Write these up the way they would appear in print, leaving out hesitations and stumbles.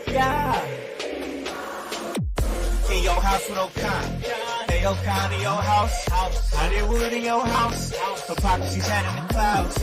Yeah. In your house with O'Connor. Hey, O'Connor, in your house. Hollywood in your house. Hypocrisy's head in the clouds.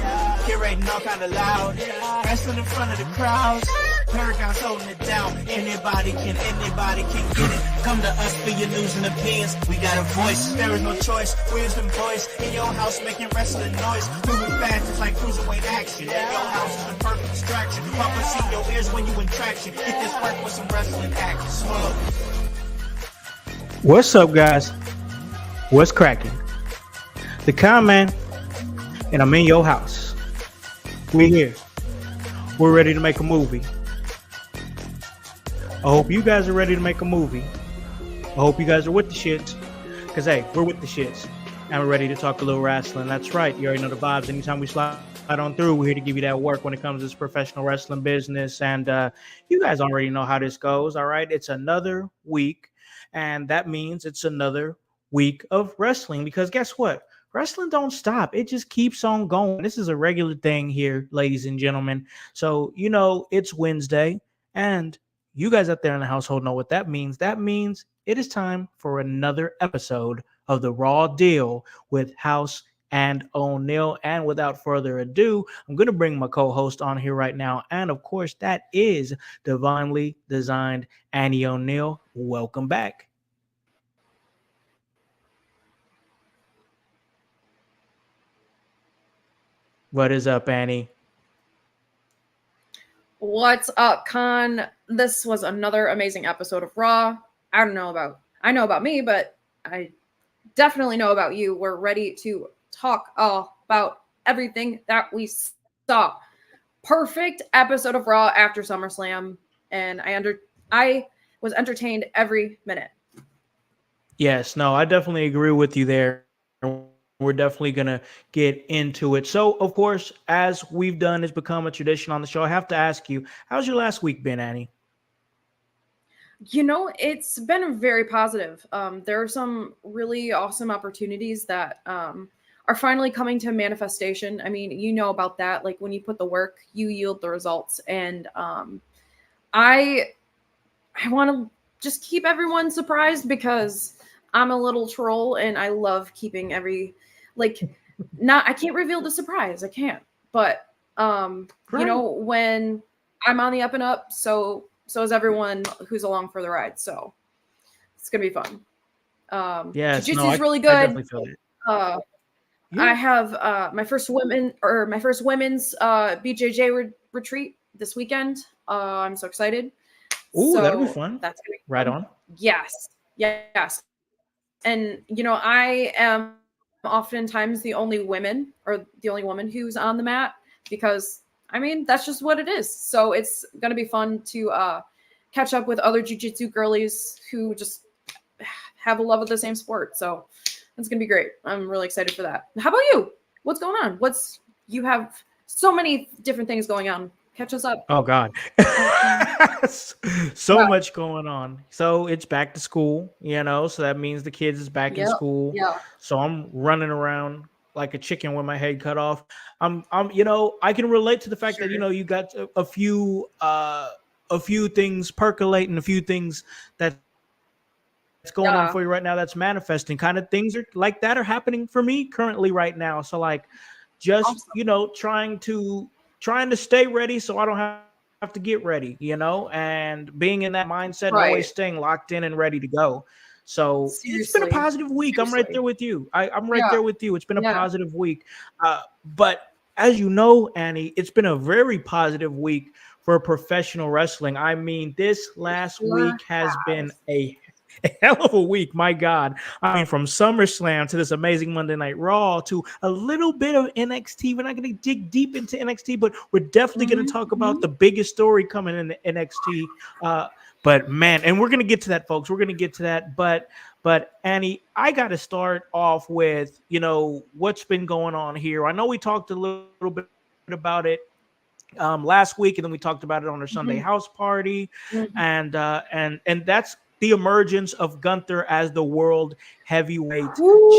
Curating all kind of loud. Wrestling in front of the crowds. Paragon's holding it down. Anybody can get it. Come to us for your news and opinions. We got a voice. There is no choice. Wisdom voice. In your house making wrestling noise. Moving fast, it's like cruiserweight action. In your house is a perfect distraction. Papa see your ears when you in traction. Get this work with some wrestling action. Smoke. What's up, guys? What's cracking? The Con-Man, and I'm in your house. We here. We're ready to make a movie. I hope you guys are ready to make a movie. I hope you guys are with the shits. Because, hey, we're with the shits. And we're ready to talk a little wrestling. That's right. You already know the vibes. Anytime we slide on through, we're here to give you that work when it comes to this professional wrestling business. And you guys already know how this goes, all right? It's another week. And that means it's another week of wrestling. Because guess what? Wrestling don't stop. It just keeps on going. This is a regular thing here, ladies and gentlemen. So, you know, it's Wednesday. And you guys out there in the household know what that means. That means it is time for another episode of The Raw Deal with Howse and O'Neal. And without further ado, I'm going to bring my co-host on here right now. And of course, that is Divinely Designed Annie O'Neal. Welcome back. What is up, Annie? What's up, Con? This was another amazing episode of Raw. I know about me, but I definitely know about you. We're ready to talk all about everything that we saw. Perfect episode of Raw after SummerSlam, and I was entertained every minute. Yes, no, I definitely agree with you there. We're definitely going to get into it. So, of course, as we've done, it's become a tradition on the show. I have to ask you, how's your last week been, Annie? It's been very positive. There are some really awesome opportunities that are finally coming to manifestation. I mean, you know about that. Like when you put the work, you yield the results. And I want to just keep everyone surprised because I'm a little troll and I love keeping I can't reveal the surprise. I can't. But Right. when I'm on the up and up, so is everyone who's along for the ride. So it's gonna be fun. Yes, no, Jiu-jitsu is really I good. definitely feel that. Uh, I Yeah. have my first women's BJJ retreat this weekend. I'm so excited. Ooh, that'll be So fun. that's gonna be Right fun. on. Yes. And I am oftentimes the only woman who's on the mat because I mean that's just what it is. So it's gonna be fun to catch up with other jiu-jitsu girlies who just have a love of the same sport. So it's gonna be great. I'm really excited for that. How about you? What's going on? You have so many different things going on. Catch us up. Oh God. So Yeah. much going on. So it's back to school, so that means the kids is back in Yep. school. Yeah. So I'm running around like a chicken with my head cut off. I can relate to the fact that Sure. you got a few things percolating, a few things that's going on for you right now that's manifesting. Yeah. Kind of things are like that are happening for me currently right now. So like just Awesome. trying to stay ready so I don't have to get ready, and being in that mindset and always staying Right. locked in and ready to go. So it's been a positive Seriously. week. I'm right there with Seriously. you. I'm right there Yeah. with you. It's been a Yeah. positive week. But as you know, Annie, it's been a very positive week for professional wrestling. I mean, this last Sure week has been has. a hell of a week. My God. I mean, from SummerSlam to this amazing Monday Night Raw to a little bit of NXT. We're not going to dig deep into NXT, but we're definitely going to talk about the biggest story coming in the NXT. But man, and we're going to get to that, folks. We're going to get to that. But Annie, I got to start off with what's been going on here. I know we talked a little bit about it last week, and then we talked about it on our Sunday house Mhm. party, Mhm. and that's the emergence of Gunther as the world heavyweight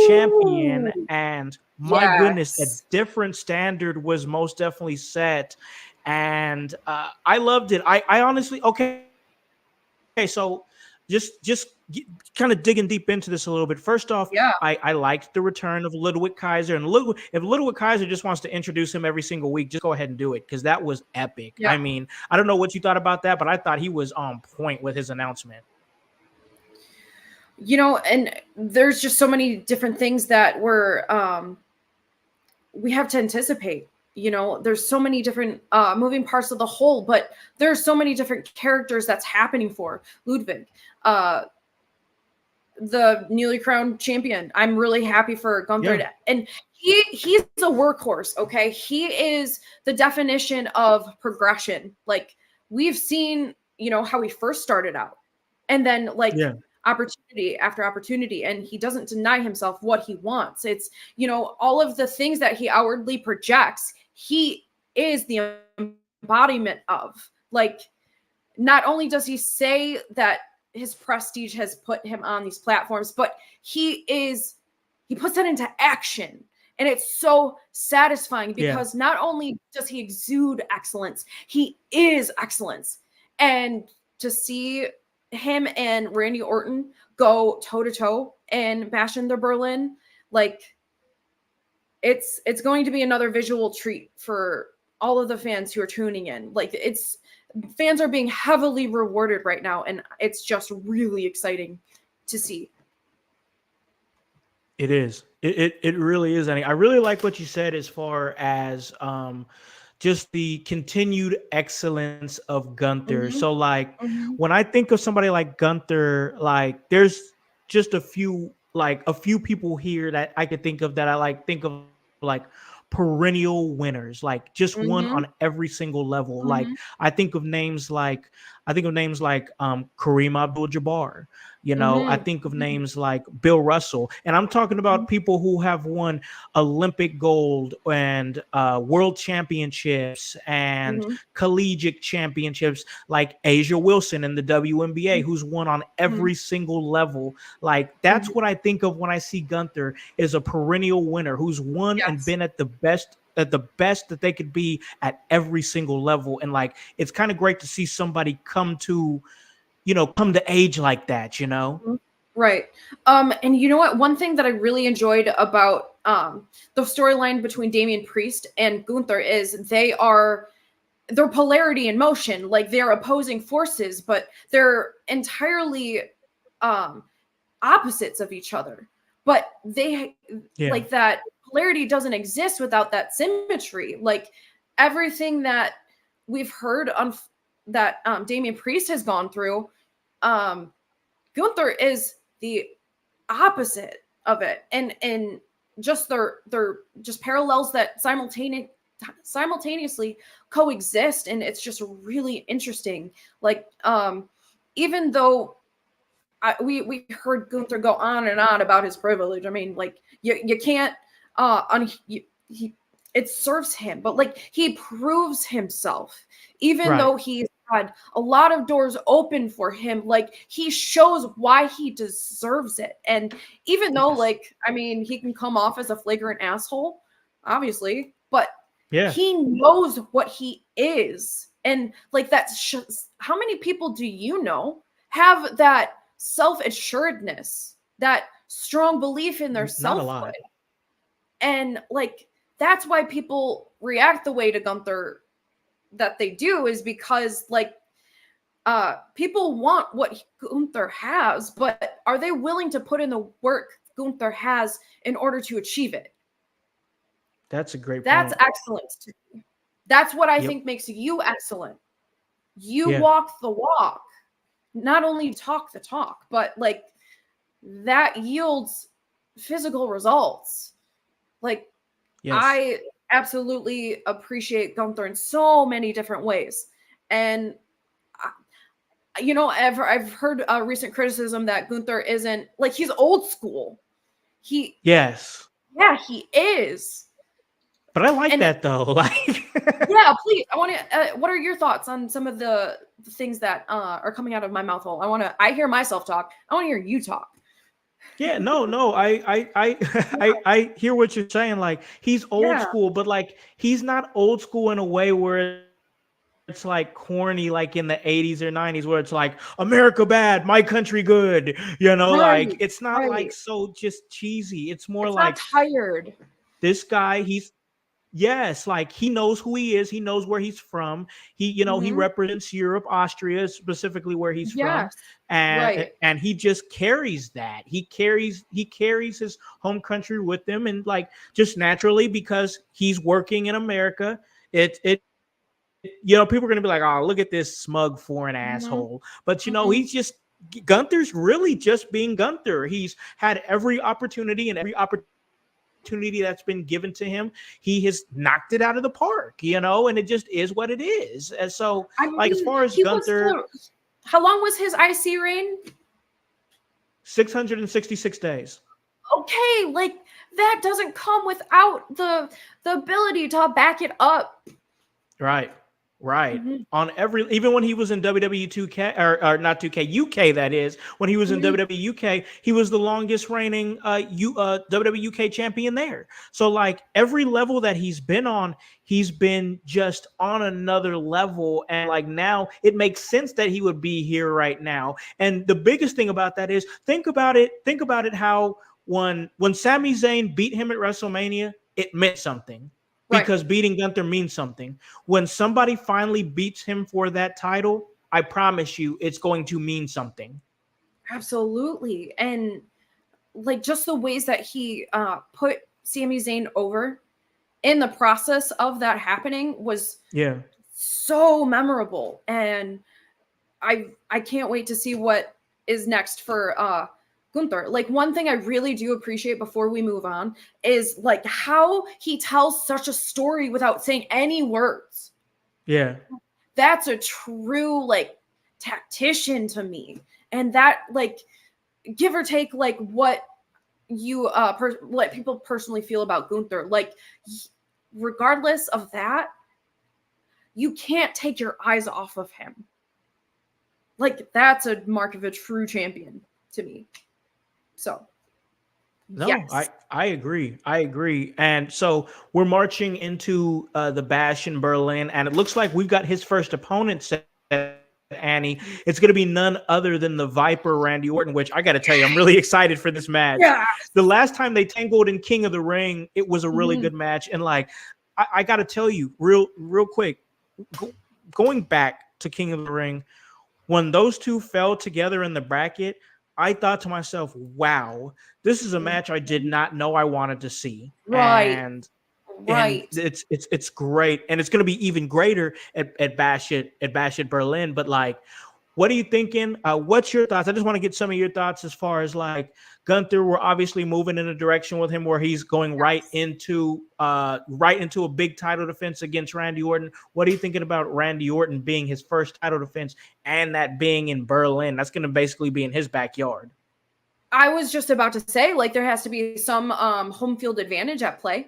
champion. Woo! And my goodness, a Yes. different standard was most definitely set, and I loved it. I honestly, okay, so kind of digging deep into this a little bit. First off, I liked the Yeah. return of Ludwig Kaiser, and if Ludwig Kaiser just wants to introduce him every single week, just go ahead and do it because that was epic. I mean, Yeah. I don't know what you thought about that, but I thought he was on point with his announcement. And there's just so many different things that we have to anticipate. There's so many different moving parts of the whole, but there's so many different characters that's happening for Ludwig. Uh, the newly crowned champion. I'm really happy for Gunther, Yeah, and he's a workhorse. Okay, he is the definition of progression. Like we've seen, how he first started out, and then yeah, opportunity after opportunity, and he doesn't deny himself what he wants. It's all of the things that he outwardly projects. He is the embodiment of like not only does he say that his prestige has put him on these platforms, but he puts that into action. And it's so satisfying yeah, because not only does he exude excellence, he is excellence. And to see him and Randy Orton go toe to toe and bash in the Berlin, like it's going to be another visual treat for all of the fans who are tuning in. Like fans are being heavily rewarded right now, and it's just really exciting to see. It is. It really is. I really like what you said as far as just the continued excellence of Gunther. Hmm. So like Hmm. when I think of somebody like Gunther, like there's just a few people here that I could think of that I like think of like perennial winners, like just one on Hmm. every single level. Like Hmm. I think of names like Kareem Abdul-Jabbar. I Hmm. think of names like Bill Russell, and I'm talking about people who have won Olympic gold and world championships and Hmm. collegiate championships, like Asia Wilson in the WNBA, who's won on Hmm. every single level. Like that's Hmm. what I think of when I see Gunther is a perennial winner who's won and Yes. been at the best that they could be at every single level. And like it's kind of great to see somebody come to age like that. Mhm. Right. And you know what? One thing that I really enjoyed about the storyline between Damian Priest and Gunther is their polarity in motion. Like they're opposing forces, but they're entirely um opposites of each other. But they Yeah. like that polarity doesn't exist without that symmetry. Like everything that we've heard on that Damian Priest has gone through, um Gunther is the opposite of it, and just they're just parallels that simultaneously coexist, and it's just really interesting. Like even though we heard Gunther go on and on about his privilege. I mean, like you can't he it serves him, but like he proves himself, even Right. though he's had a lot of doors open for him. Like he shows why he deserves it, and even though Yes. like I mean he can come off as a flagrant asshole, obviously, but Yeah. he knows what he is, and like how many people do you know have that self-assuredness, that strong belief in their Not a selfhood. lot. And like that's why people react the way to Gunther that they do, is because like people want what Gunther has, but are they willing to put in the work Gunther has in order to achieve it? That's a great That's point. excellence to me. That's what I Yep. think makes you excellent. You Yeah. walk the walk, not only talk the talk, but like that yields physical results. Like Yes. I absolutely appreciate Gunther in so many different ways. And I've heard a recent criticism that Gunther isn't like he's old school. He Yes. Yeah, he is. But I like And that though. Like yeah, please. I want to. What are your thoughts on some of the things that are coming out of my mouth hole? I hear myself talk. I want to hear you talk. yeah, no. I hear what you're saying. Like he's old Yeah. school, but like he's not old school in a way where it's like corny like in the 80s or 90s where it's like America bad, my country good. Like Right. it's not like Right. so just cheesy. It's more It's not like tired. this guy, yes, like he knows who he is. He knows where he's from. He Hmm. represents Europe, Austria, specifically where he's from, Yes. and Right. and he just carries that. He carries his home country with him, and like just naturally because he's working in America, people are gonna be like, oh, look at this smug foreign Hmm. asshole. But Hmm. he's just Gunther's really just being Gunther. He's had every opportunity and every opportunity that's been given to him, he has knocked it out of the park, and it just is what it is. And so, I like, as mean, far as he was Gunther, how long was his IC reign? 666 days. Okay, like that doesn't come without the ability to back it up. Right. Right. Hmm. Even when he was in WWE 2K or not 2K UK, that is when he was in Hmm. WWE UK, he was the longest reigning WWE UK champion there. So like every level that he's been on, he's been just on another level, and like now it makes sense that he would be here right now. And the biggest thing about that is think about it how when Sami Zayn beat him at WrestleMania, it meant something Right. because beating Gunther means something. When somebody finally beats him for that title, I promise you it's going to mean something. Absolutely. And like just the ways that he put Sami Zayn over in the process of that happening was Yeah. so memorable. And I can't wait to see what is next for Gunther. Like, one thing I really do appreciate before we move on is like how he tells such a story without saying any words. Yeah. That's a true like tactician to me. And that, like, give or take, like what you what people personally feel about Gunther, like regardless of that, you can't take your eyes off of him. Like, that's a mark of a true champion to me. So, No, yes. I agree. I agree. And so we're marching into the Bash in Berlin, and it looks like we've got his first opponent set, Annie. It's going to be none other than the Viper, Randy Orton, which I got to tell you, I'm really excited for this match. Yeah. The last time they tangled in King of the Ring, it was a really good match. And like, I got to tell you real quick, going back to King of the Ring, when those two fell together in the bracket, I thought to myself, wow, this is a match I did not know I wanted to see. Right. And Right. it's great, and it's going to be even greater at Bash at Berlin. But like, what are you thinking? What's your thoughts? I just want to get some of your thoughts as far as like Gunther. We're obviously moving in a direction with him where he's going right into a big title defense against Randy Orton. What are you thinking about Randy Orton being his first title defense, and that being in Berlin? That's going to basically be in his backyard. I was just about to say, like, there has to be some home field advantage at play.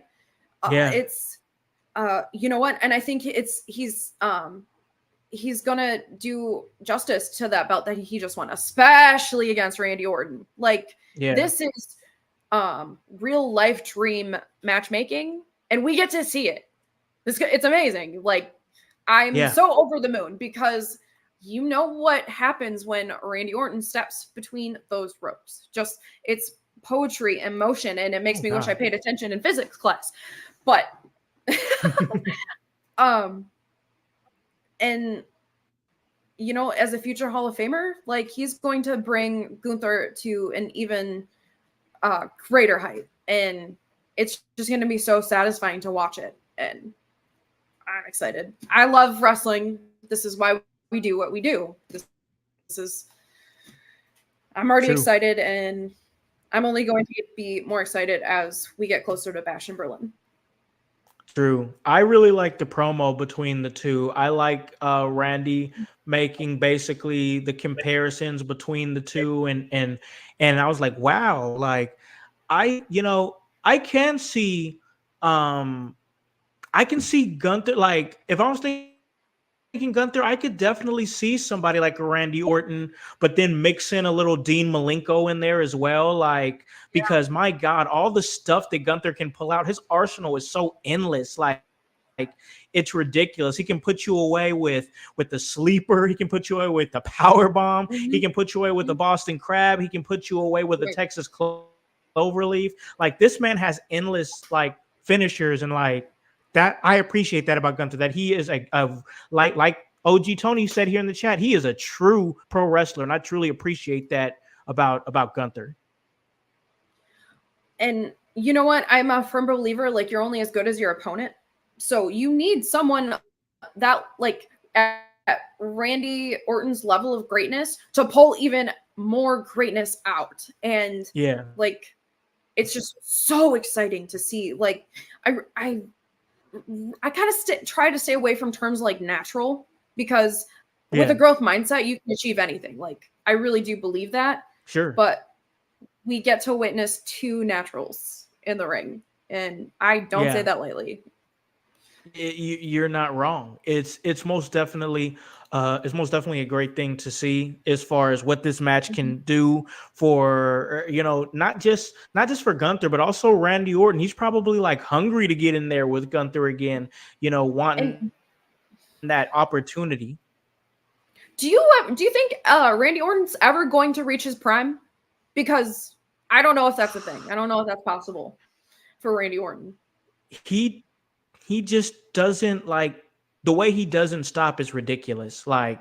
Yeah. It's you know what? And I think he's gonna do justice to that belt that he just won, especially against Randy Orton. Like, this is real life dream matchmaking, and we get to see it. It's amazing. Like, I'm so over the moon, because you know what happens when Randy Orton steps between those ropes. Just, it's poetry and motion, and it makes me wish I paid attention in physics class. But and you know, as a future Hall of Famer, like, he's going to bring Gunther to an even greater height, and it's just going to be so satisfying to watch it. And I'm excited. I love wrestling. This is why we do what we do. This is, I'm already excited, and I'm only going to be more excited as we get closer to Bash in Berlin. True. I really like the promo between the two. I like Randy making basically the comparisons between the two, and I was like, wow, like I can see Gunther. Like, if I was thinking Gunther, I could definitely see somebody like a Randy Orton, but then mix in a little Dean Malenko in there as well. Like, because my God, all the stuff that Gunther can pull out, his arsenal is so endless. Like it's ridiculous. He can put you away with the sleeper. He can put you away with the power bomb. He can put you away with the Boston Crab. He can put you away with the Texas Cloverleaf. Like, this man has endless like finishers, and like, that I appreciate that about Gunther, that he is a like OG Tony said here in the chat, he is a true pro wrestler, and I truly appreciate that about Gunther. And you know what? I'm a firm believer, like, you're only as good as your opponent. So you need someone that, like, at Randy Orton's level of greatness to pull even more greatness out. And like, it's just so exciting to see. Like, I kind of try to stay away from terms like natural, because with a growth mindset, you can achieve anything. Like, I really do believe that. Sure. But we get to witness two naturals in the ring, and I don't say that lightly. You're not wrong. It's most definitely a great thing to see as far as what this match can do for, not just for Gunther, but also Randy Orton. He's probably like hungry to get in there with Gunther again, wanting that opportunity. Do you think Randy Orton's ever going to reach his prime? Because I don't know if that's a thing. I don't know if that's possible for Randy Orton. He just doesn't, like, the way he doesn't stop is ridiculous. Like,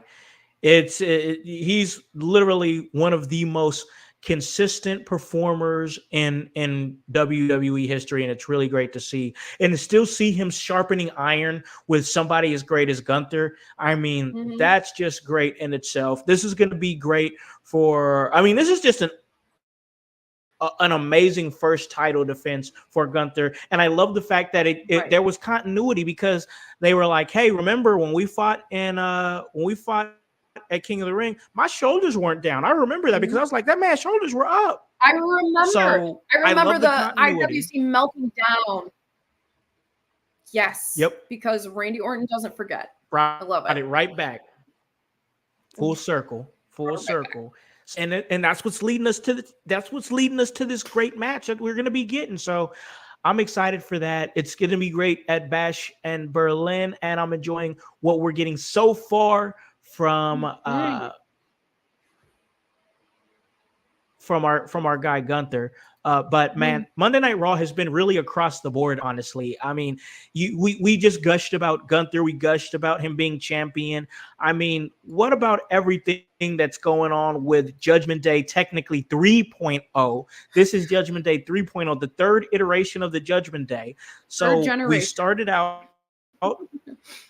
he's literally one of the most consistent performers in WWE history, and it's really great to see. And to still see him sharpening iron with somebody as great as Gunther, I mean, that's just great in itself. This is going to be great for. I mean, this is just an amazing first title defense for Gunther. And I love the fact that there was continuity, because they were like, hey, remember when we fought at King of the Ring, my shoulders weren't down. I remember that because I was like, that man's shoulders were up. I remember. So I remember the continuity. IWC melting down. Yes. Yep. Because Randy Orton doesn't forget. Right, I love it. Right back. Full circle. And that's what's leading us to this great match that we're going to be getting. So I'm excited for that. It's going to be great at Bash and Berlin, and I'm enjoying what we're getting so far from our guy Gunther. But man, Monday Night Raw has been really across the board, honestly. I mean, we just gushed about Gunther. We gushed about him being champion. I mean, what about everything that's going on with Judgment Day, technically 3.0? This is Judgment Day 3.0, the third iteration of the Judgment Day. So we started out.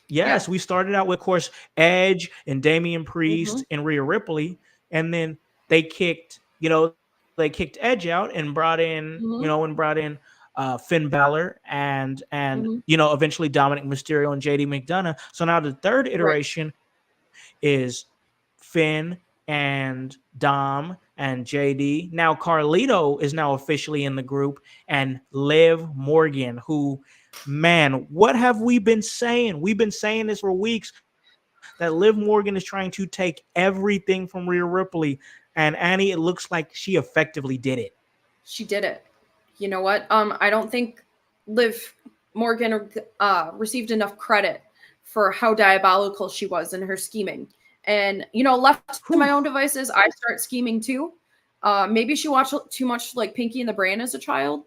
Yes, we started out with, of course, Edge and Damian Priest and Rhea Ripley, and then they kicked Edge out and brought in Finn Balor and eventually Dominic Mysterio and JD McDonough. So now the third iteration is Finn and Dom and JD. Now Carlito is now officially in the group, and Liv Morgan, who, man, what have we been saying? We've been saying this for weeks, that Liv Morgan is trying to take everything from Rhea Ripley. And Annie, it looks like she effectively did it. She did it. You know what? I don't think Liv Morgan received enough credit for how diabolical she was in her scheming. And, left to my own devices, I start scheming too. Maybe she watched too much like Pinky and the Brain as a child.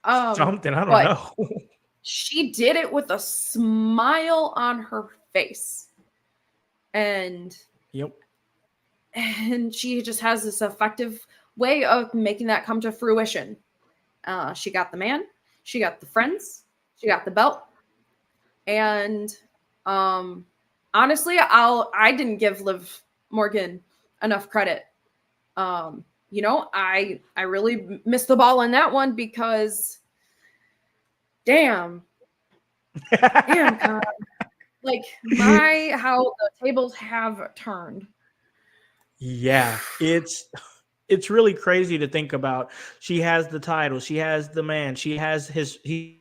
Something, I don't know. She did it with a smile on her face. And she just has this effective way of making that come to fruition. She got the man, she got the friends, she got the belt. And honestly, I didn't give Liv Morgan enough credit. I really missed the ball on that one, because damn, God. Like, how the tables have turned. Yeah, it's really crazy to think about. She has the title, she has the man, she has he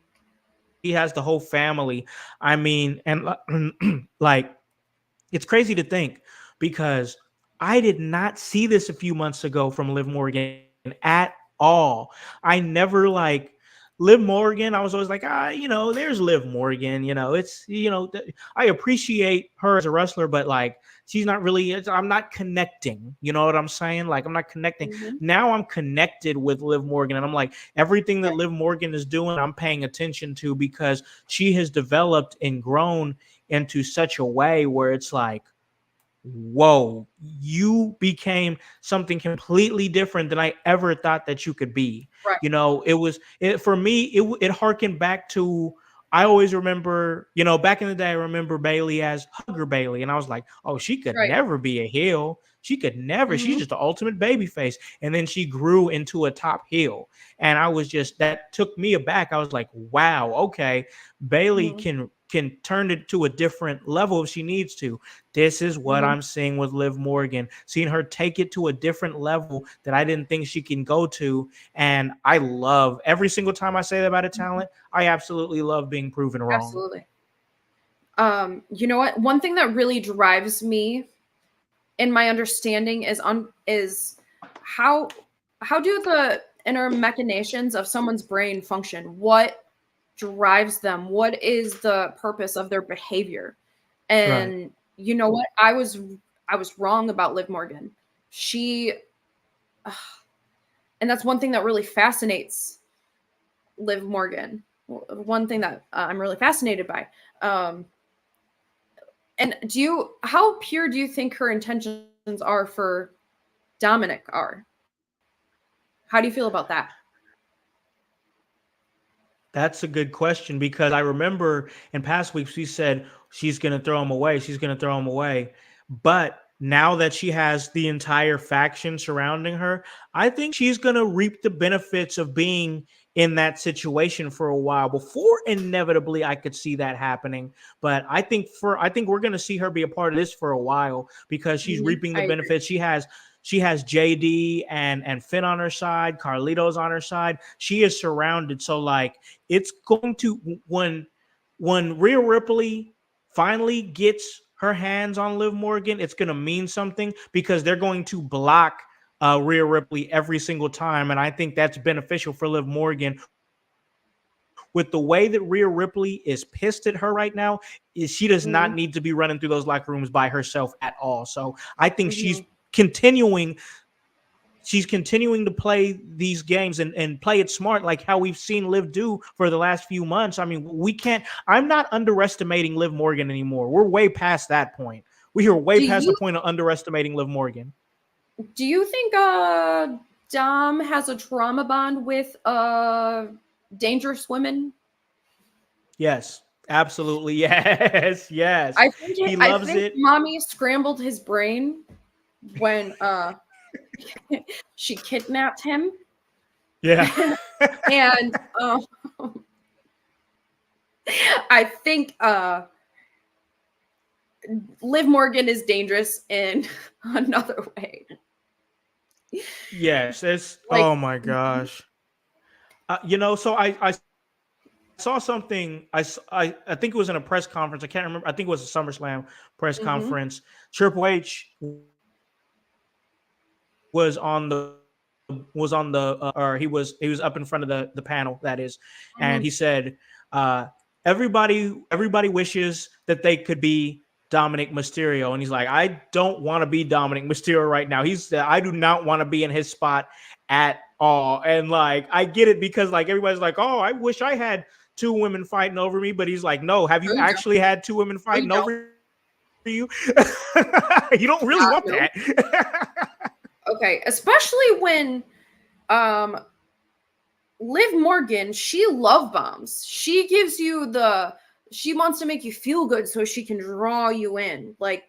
has the whole family. I mean, and like, it's crazy to think, because I did not see this a few months ago from Liv Morgan at all. I never Liv Morgan. I was always like, there's Liv Morgan. I appreciate her as a wrestler, but she's not really. I'm not connecting. You know what I'm saying? I'm not connecting. Now I'm connected with Liv Morgan, and I'm like, everything that Liv Morgan is doing, I'm paying attention to, because she has developed and grown into such a way where it's like, whoa, you became something completely different than I ever thought that you could be. Right. For me, it harkened back to, I always remember, back in the day, I remember Bayley as Hugger Bayley, and I was like, oh, she could never be a heel. She could never. She's just the ultimate baby face. And then she grew into a top heel, and I was that took me aback. I was like, wow, okay, Bayley can turn it to a different level if she needs to. This is what I'm seeing with Liv Morgan, seeing her take it to a different level that I didn't think she can go to. And I love, every single time I say that about a talent, I absolutely love being proven wrong. Absolutely. You know what? One thing that really drives me in my understanding is how do the inner machinations of someone's brain function? What drives them? What is the purpose of their behavior? And you know what? I was wrong about Liv Morgan. And that's one thing that really fascinates Liv Morgan. One thing that I'm really fascinated by. And how pure do you think her intentions are for Dominic are? How do you feel about that? That's a good question because I remember in past weeks we said she's going to throw him away. She's going to throw him away. But now that she has the entire faction surrounding her, I think she's going to reap the benefits of being in that situation for a while before inevitably I could see that happening. But I think we're going to see her be a part of this for a while because she's reaping the I agree. benefits. She has JD and Finn on her side, Carlito's on her side. She is surrounded. So like it's going to when Rhea Ripley finally gets her hands on Liv Morgan, it's going to mean something because they're going to block Rhea Ripley every single time, and I think that's beneficial for Liv Morgan. With the way that Rhea Ripley is pissed at her right now, she does not need to be running through those locker rooms by herself at all. So I think continuing she's continuing to play these games and play it smart, like how we've seen Liv do for the last few months. I mean, I'm not underestimating Liv Morgan anymore. We're way past that point. We are way past the point of underestimating Liv Morgan. Do you think Dom has a trauma bond with dangerous women? Yes, absolutely. Yes, yes. I think He loves it. Mommy scrambled his brain when she kidnapped him. Yeah. And I think Liv Morgan is dangerous in another way. Yes, it's oh my gosh. So I saw something. I think it was in a press conference. I can't remember. I think it was a SummerSlam press conference. Triple H was on the or he was up in front of the panel, that is, and he said everybody wishes that they could be Dominic Mysterio, and he's like, I don't want to be Dominic Mysterio right now. I do not want to be in his spot at all. And like I get it because like everybody's like, oh, I wish I had two women fighting over me, but he's like, no, have you actually had two women fighting over you? You don't really want that. Okay, especially when Liv Morgan, she love bombs. She gives you she wants to make you feel good so she can draw you in. Like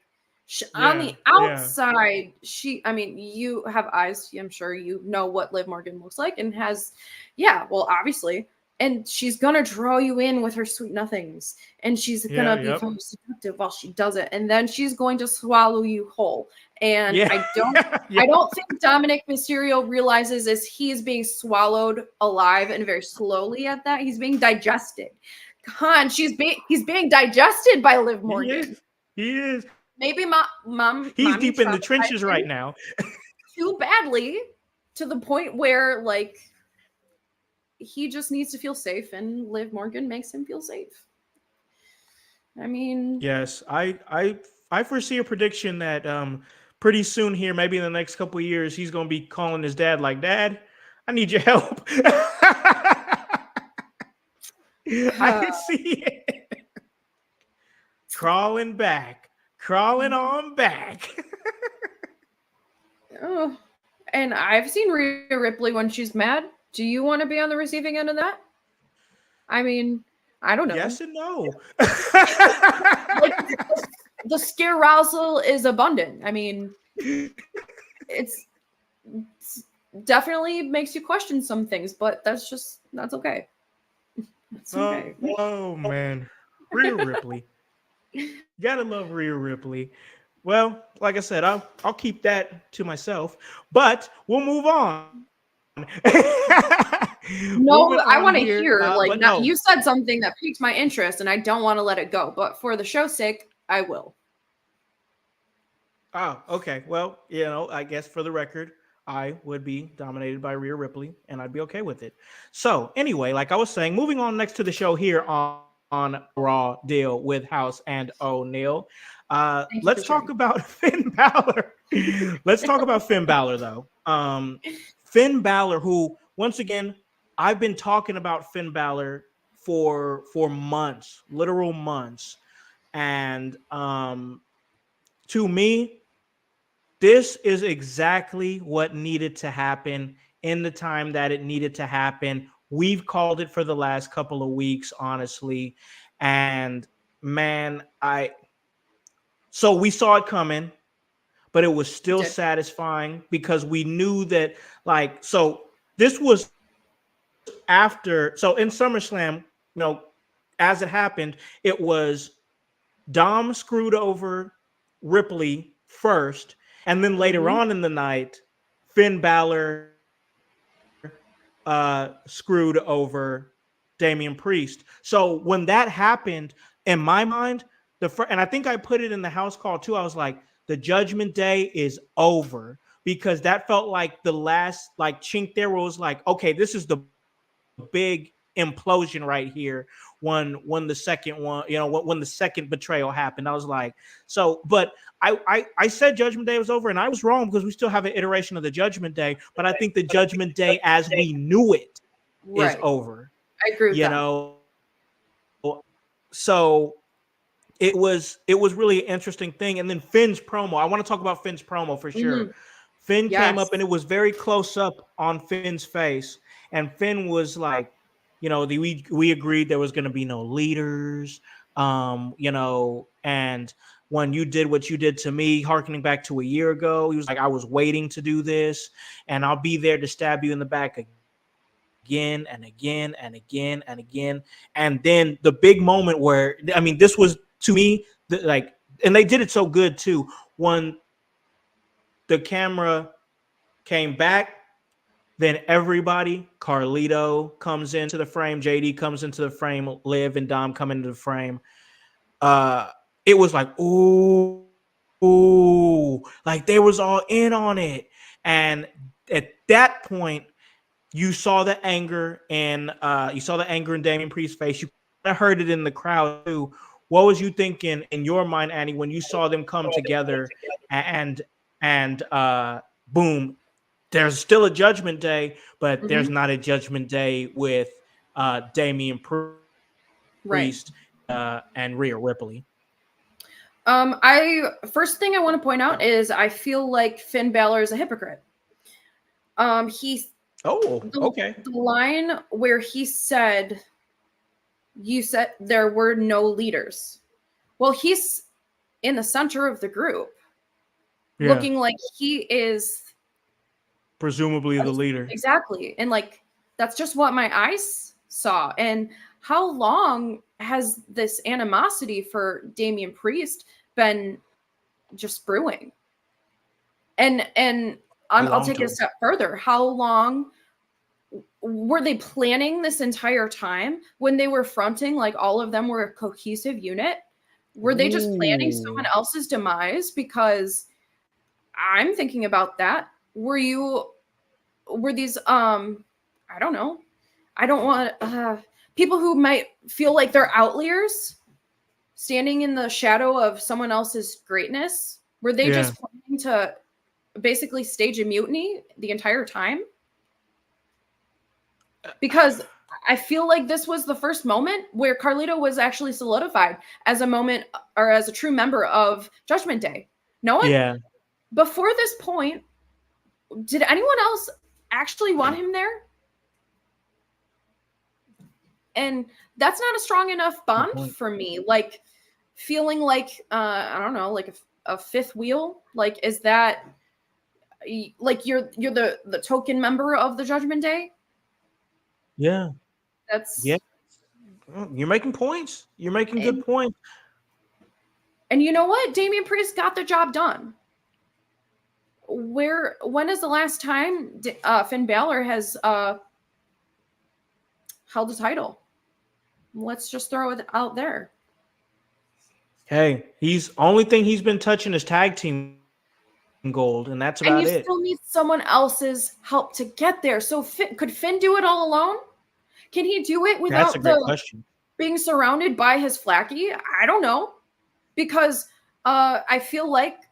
on the outside, I mean, you have eyes. I'm sure you know what Liv Morgan looks like and has, obviously. And she's going to draw you in with her sweet nothings. And she's going to be very seductive while she does it. And then she's going to swallow you whole. And I don't think Dominic Mysterio realizes as he is being swallowed alive and very slowly at that. He's being digested. God, he's being digested by Liv Morgan. He is. Maybe he's deep in the trenches right now. Too badly to the point where like he just needs to feel safe, and Liv Morgan makes him feel safe. I mean, yes, I foresee a prediction that pretty soon here, maybe in the next couple of years, he's going to be calling his dad like, Dad, I need your help. I can see it. Crawling on back. Oh, and I've seen Rhea Ripley when she's mad. Do you want to be on the receiving end of that? I mean, I don't know. Yes and no. Like, the scarousal is abundant. I mean, it's definitely makes you question some things, but that's okay. That's okay. Oh man, Rhea Ripley. Gotta love Rhea Ripley. Well, like I said, I'll keep that to myself, but we'll move on. No, I want to hear you said something that piqued my interest and I don't want to let it go, but for the show's sake, I will. Oh, okay. Well, I guess for the record, I would be dominated by Rhea Ripley and I'd be okay with it. So anyway, like I was saying, moving on next to the show here on Raw Deal with Howse and O'Neal. Let's talk about Finn Balor. Let's talk about Finn Balor though. Finn Balor, who once again, I've been talking about Finn Balor for months, literal months. And to me, this is exactly what needed to happen in the time that it needed to happen. We've called it for the last couple of weeks, honestly. And man, so we saw it coming, but it was still Did. satisfying because we knew that, like, so this was after, so in SummerSlam, as it happened, it was Dom screwed over Ripley first, and then later on in the night, Finn Balor screwed over Damian Priest. So when that happened, in my mind, and I think I put it in the house call too, I was like, the Judgment Day is over, because that felt like the last like chink there where it was like, okay, this is the big implosion right here when the second one, when the second betrayal happened. I was like, so, but I said Judgment Day was over, and I was wrong, because we still have an iteration of the Judgment Day, but I think the Judgment Day as we knew it is over. I agree with that. So it was really an interesting thing. And then Finn's promo, I want to talk about Finn's promo for sure. Finn came up, and it was very close up on Finn's face, and Finn was like, we agreed there was going to be no leaders, and when you did what you did to me, harkening back to a year ago, he was like, I was waiting to do this, and I'll be there to stab you in the back again and again and again and again. And then the big moment where, I mean, this was to me, and they did it so good too, when the camera came back, then everybody, Carlito comes into the frame, JD comes into the frame, Liv and Dom come into the frame. It was like, ooh, like they was all in on it. And at that point, you saw the anger, and in Damian Priest's face. You kind of heard it in the crowd too. What was you thinking in your mind, Annie, when you saw them come together and boom, there's still a Judgment Day, but there's not a Judgment Day with Damian Priest and Rhea Ripley. First thing I want to point out is I feel like Finn Balor is a hypocrite. Okay. The line where he said, you said there were no leaders. Well, he's in the center of the group, looking like he is presumably the leader. Exactly. And like, that's just what my eyes saw. And how long has this animosity for Damian Priest been just brewing? And I'll take it a step further. How long were they planning this entire time when they were fronting like all of them were a cohesive unit? Were they just planning someone else's demise? Because I'm thinking about that. Were these I don't know. I don't want people who might feel like they're outliers standing in the shadow of someone else's greatness. Were they just planning to basically stage a mutiny the entire time? Because I feel like this was the first moment where Carlito was actually solidified as a moment or as a true member of Judgment Day. No one before this point, did anyone else actually want him there? And that's not a strong enough bond for me. Like feeling like, I don't know, like a fifth wheel. Like, is that like you're the token member of the Judgment Day? Yeah. That's You're making points. You're making good points. And you know what? Damian Priest got the job done. When is the last time Finn Balor has held a title? Let's just throw it out there. Hey, only thing he's been touching is tag team gold, and that's about it. And you still need someone else's help to get there. So could Finn do it all alone? Can he do it without being surrounded by his flacky? I don't know. Because I feel like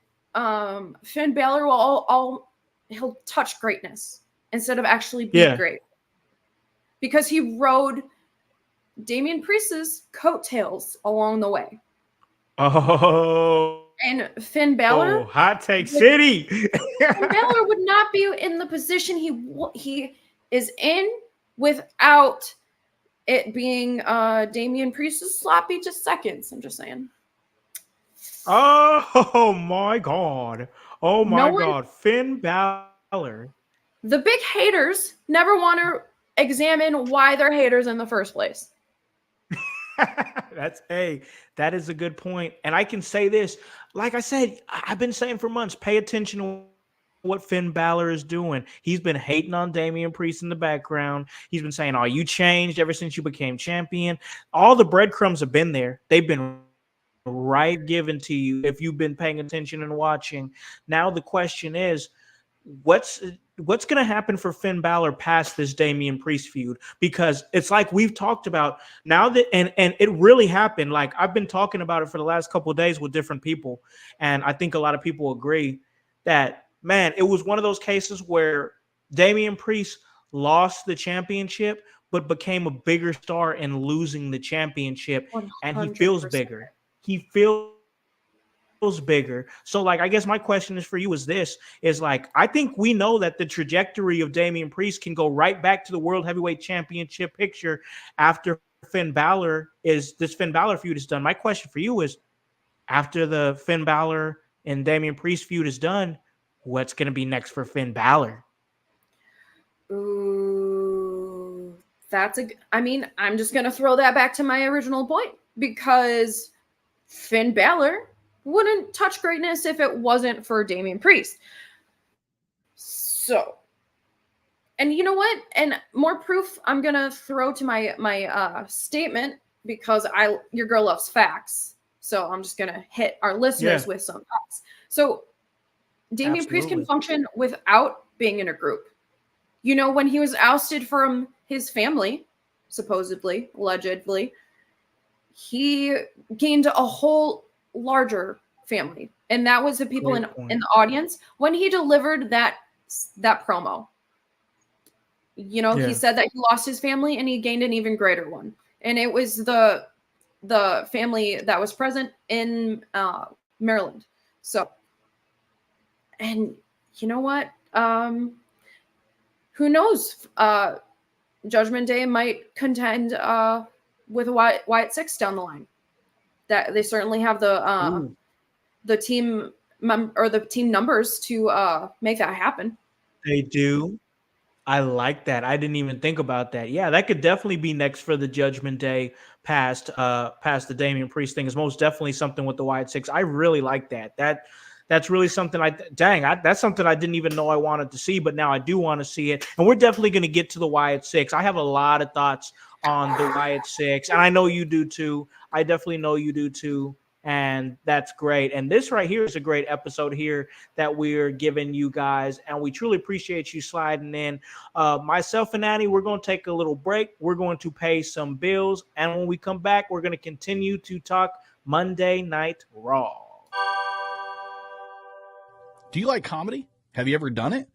Finn Balor will he'll touch greatness instead of actually be great. Because he rode Damian Priest's coattails along the way. Oh, And Finn Balor, Oh, hot take would, city. Finn Balor would not be in the position he is in without it being Damian Priest's sloppy just seconds. I'm just saying. Oh my God. Oh No my one, God. Finn Balor. the big haters never want to examine why they're haters in the first place. That is a good point. And I can say this, like I said, I've been saying for months, pay attention to what Finn Balor is doing. He's been hating on Damian Priest in the background. He's been saying, "Oh, you changed ever since you became champion." All the breadcrumbs have been there. They've been right given to you if you've been paying attention and watching. Now the question is, what's going to happen for Finn Balor past this Damian Priest feud? Because it's like we've talked about now that, and it really happened. Like I've been talking about it for the last couple of days with different people, and I think a lot of people agree that, man, it was one of those cases where Damian Priest lost the championship, but became a bigger star in losing the championship, and he feels 100%. bigger. He feels bigger. So like I guess my question is for you is like I think we know that the trajectory of Damian Priest can go right back to the World Heavyweight Championship picture after Finn Balor feud is done. My question for you is, after the Finn Balor and Damian Priest feud is done, what's going to be next for Finn Balor? Ooh, I mean, I'm just going to throw that back to my original point, because Finn Balor wouldn't touch greatness if it wasn't for Damian Priest. So, and you know what? And more proof I'm going to throw to my statement, because your girl loves facts. So I'm just going to hit our listeners with some facts. So Damian Priest can function without being in a group. You know, when he was ousted from his family, supposedly, allegedly, he gained a whole larger family. And that was the people in the audience when he delivered that promo. You know, he said that he lost his family and he gained an even greater one. And it was the family that was present in Maryland. So, and you know what? Who knows? Judgment Day might contend with a Wyatt Six down the line. That they certainly have the team the team numbers to make that happen. They do. I like that. I didn't even think about that. Yeah, that could definitely be next for the Judgment Day past the Damian Priest thing. Is most definitely something with the Wyatt Six. I really like that. That's really something that's something I didn't even know I wanted to see, but now I do want to see it. And we're definitely going to get to the Wyatt Six. I have a lot of thoughts on the Wyatt Six, and I know you do too. I definitely know you do too. And that's great. And this right here is a great episode here that we're giving you guys. And we truly appreciate you sliding in. Myself and Annie, we're going to take a little break. We're going to pay some bills. And when we come back, we're going to continue to talk Monday Night Raw. Do you like comedy? Have you ever done it?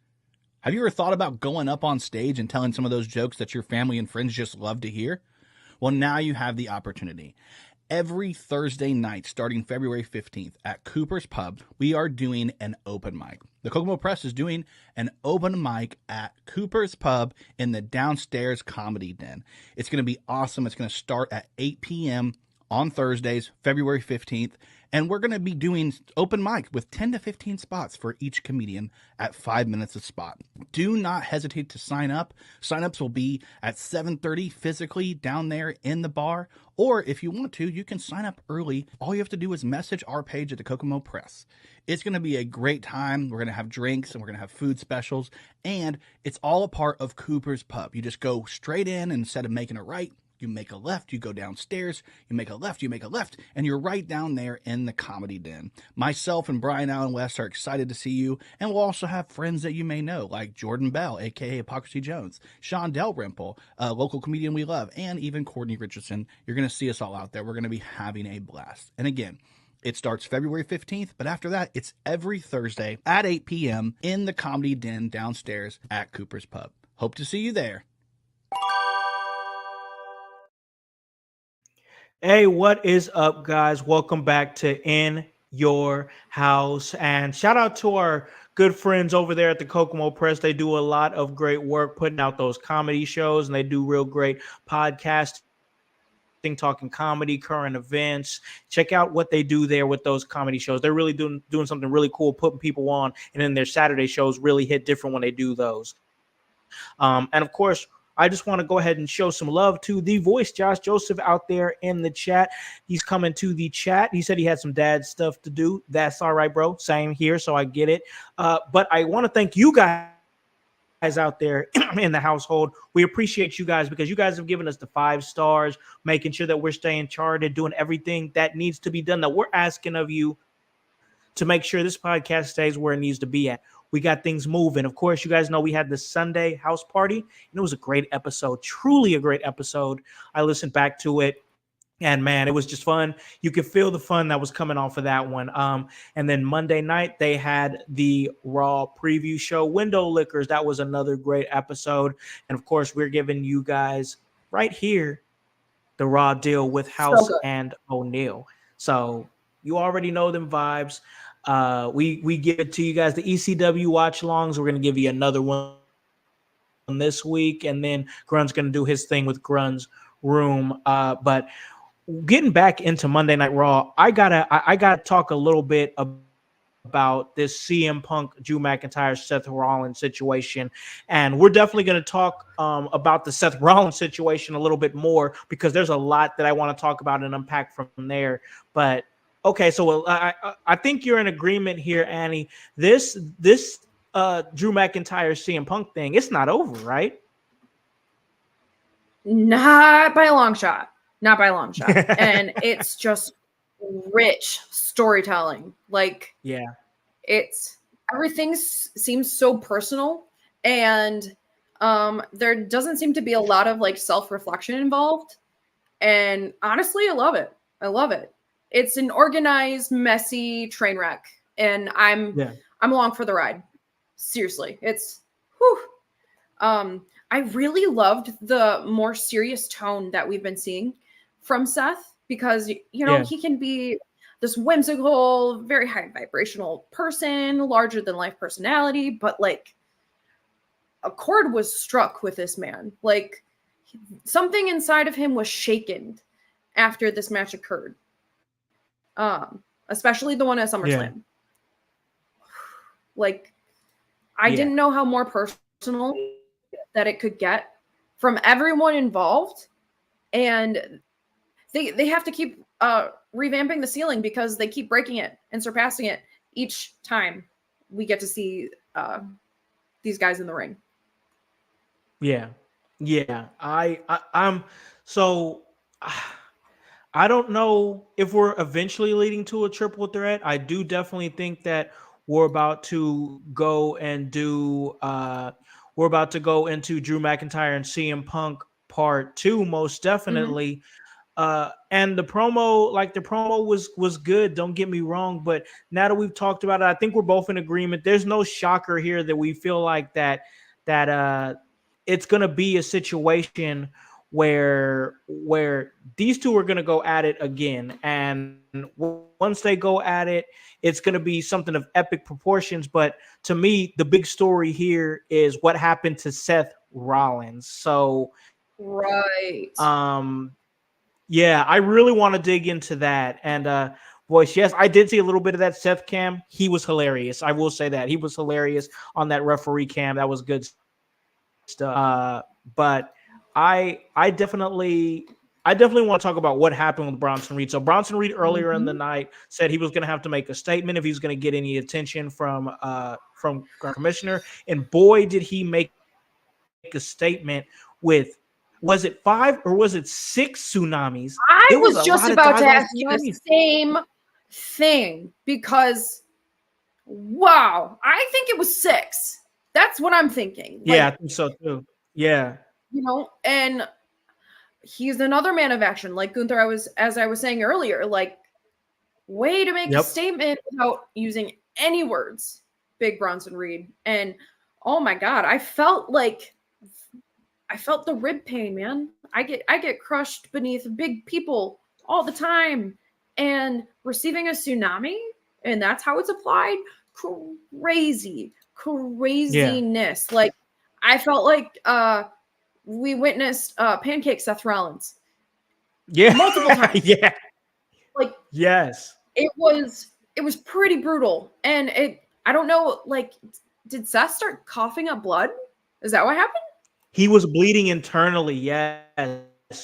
Have you ever thought about going up on stage and telling some of those jokes that your family and friends just love to hear? Well, now you have the opportunity. Every Thursday night, starting February 15th at Cooper's Pub, we are doing an open mic. The Kokomo Press is doing an open mic at Cooper's Pub in the downstairs comedy den. It's going to be awesome. It's going to start at 8 p.m. on Thursdays, February 15th. And we're going to be doing open mic with 10 to 15 spots for each comedian at 5 minutes a spot. Do not hesitate to sign up. Sign-ups will be at 7:30 physically down there in the bar. Or if you want to, you can sign up early. All you have to do is message our page at the Kokomo Press. It's going to be a great time. We're going to have drinks and we're going to have food specials. And it's all a part of Cooper's Pub. You just go straight in, and instead of making a right, you make a left, you go downstairs, you make a left, and you're right down there in the comedy den. Myself and Brian Allen West are excited to see you, and we'll also have friends that you may know, like Jordan Bell, a.k.a. Hypocrisy Jones, Sean Dalrymple, a local comedian we love, and even Courtney Richardson. You're going to see us all out there. We're going to be having a blast. And again, it starts February 15th, but after that, it's every Thursday at 8 p.m. in the comedy den downstairs at Cooper's Pub. Hope to see you there. Hey, what is up, guys? Welcome back to In your house. And shout out to our good friends over there at the Kokomo Press. They do a lot of great work putting out those comedy shows, and they do real great podcasting, talking comedy, current events. Check out what they do there with those comedy shows. They're really doing something really cool, putting people on, and then their Saturday shows really hit different when they do those. And of course, I just want to go ahead and show some love to the voice, Josh Joseph, out there in the chat. He's coming to the chat. He said he had some dad stuff to do. That's all right, bro. Same here, so I get it. But I want to thank you guys out there in the household. We appreciate you guys because you guys have given us the 5 stars, making sure that we're staying charted, doing everything that needs to be done, that we're asking of you to make sure this podcast stays where it needs to be at. We got things moving. Of course, you guys know we had the Sunday house party, and it was a great episode, truly a great episode. I listened back to it, and man, it was just fun. You could feel the fun that was coming off of that one. And then Monday night, they had the Raw preview show, Window Lickers. That was another great episode. And of course, we're giving you guys right here the Raw deal with Howse and O'Neal. So you already know them vibes. We give it to you guys, the ECW watch longs. We're going to give you another one this week, and then Grun's going to do his thing with Grun's room. But getting back into Monday Night Raw, I gotta talk a little bit about this CM Punk, Drew McIntyre, Seth Rollins situation, and we're definitely going to talk about the Seth Rollins situation a little bit more because there's a lot that I want to talk about and unpack from there. But okay, so I think you're in agreement here, Annie. This Drew McIntyre CM Punk thing, it's not over, right? Not by a long shot. Not by a long shot. And it's just rich storytelling. Like, yeah, it's everything seems so personal, and there doesn't seem to be a lot of like self-reflection involved. And honestly, I love it. I love it. It's an organized, messy train wreck, and I'm along for the ride. Seriously, it's whew. I really loved the more serious tone that we've been seeing from Seth because he can be this whimsical, very high vibrational person, larger than life personality, but like a chord was struck with this man. Like something inside of him was shaken after this match occurred. Especially the one at SummerSlam. Yeah. Like, I didn't know how more personal that it could get from everyone involved, and they have to keep revamping the ceiling because they keep breaking it and surpassing it each time we get to see these guys in the ring. Yeah. I'm so. I don't know if we're eventually leading to a triple threat. I do definitely think that we're about to go and do we're about to go into Drew McIntyre and CM Punk part 2, most definitely. And the promo was good, don't get me wrong, but now that we've talked about it, I think we're both in agreement. There's no shocker here that we feel like that it's gonna be a situation where these two are going to go at it again. And once they go at it, it's going to be something of epic proportions. But to me, the big story here is what happened to Seth Rollins. So, right. Yeah, I really want to dig into that. And, voice, yes, I did see a little bit of that Seth cam. He was hilarious. I will say that. He was hilarious on that referee cam. That was good stuff. But I definitely want to talk about what happened with Bronson Reed. So Bronson Reed earlier in the night said he was going to have to make a statement if he was going to get any attention from our commissioner. And boy, did he make a statement with, was it 5 or was it 6 tsunamis? I was just about to ask you the same thing because, wow, I think it was 6. That's what I'm thinking. Yeah, I think so too. Yeah. And he's another man of action, like Gunther. As I was saying earlier, like way to make a statement without using any words. Big Bronson Reed, and oh my God, I felt the rib pain, man. I get crushed beneath big people all the time, and receiving a tsunami and that's how it's applied. Craziness. Like I felt like we witnessed pancake Seth Rollins multiple times. Yeah. Like Yes. it was pretty brutal. And I don't know, like, did Seth start coughing up blood? Is that what happened? He was bleeding internally. Yes.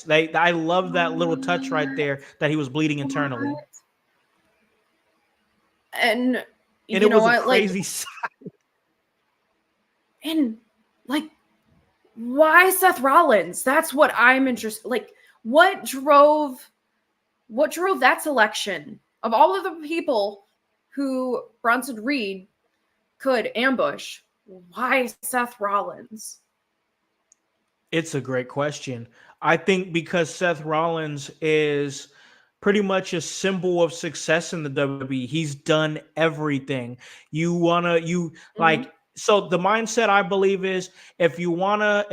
I love that little touch right there that he was bleeding internally. And it you know was a what? crazy Like, and like, why Seth Rollins? That's what I'm interested. Like, what drove that selection of all of the people who Bronson Reed could ambush? Why Seth Rollins? It's a great question. I think because Seth Rollins is pretty much a symbol of success in the WWE. He's done everything. Like, so the mindset I believe is if you wanna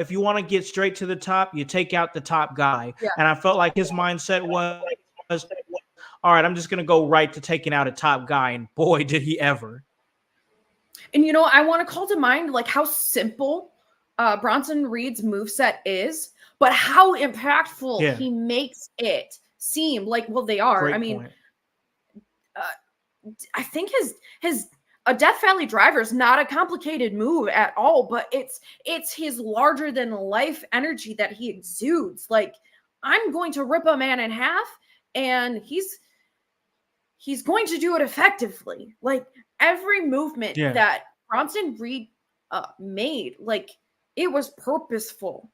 get straight to the top, you take out the top guy. Yeah. And I felt like his mindset was, all right, I'm just gonna go right to taking out a top guy, and boy, did he ever. And I want to call to mind like how simple Bronson Reed's moveset is, but how impactful he makes it seem. Like, well, they are. Great I mean, point. I think his a Death Valley Driver is not a complicated move at all, but it's his larger than life energy that he exudes. Like, I'm going to rip a man in half, and he's going to do it effectively. Like, every movement that Bronson Reed made, like, it was purposeful.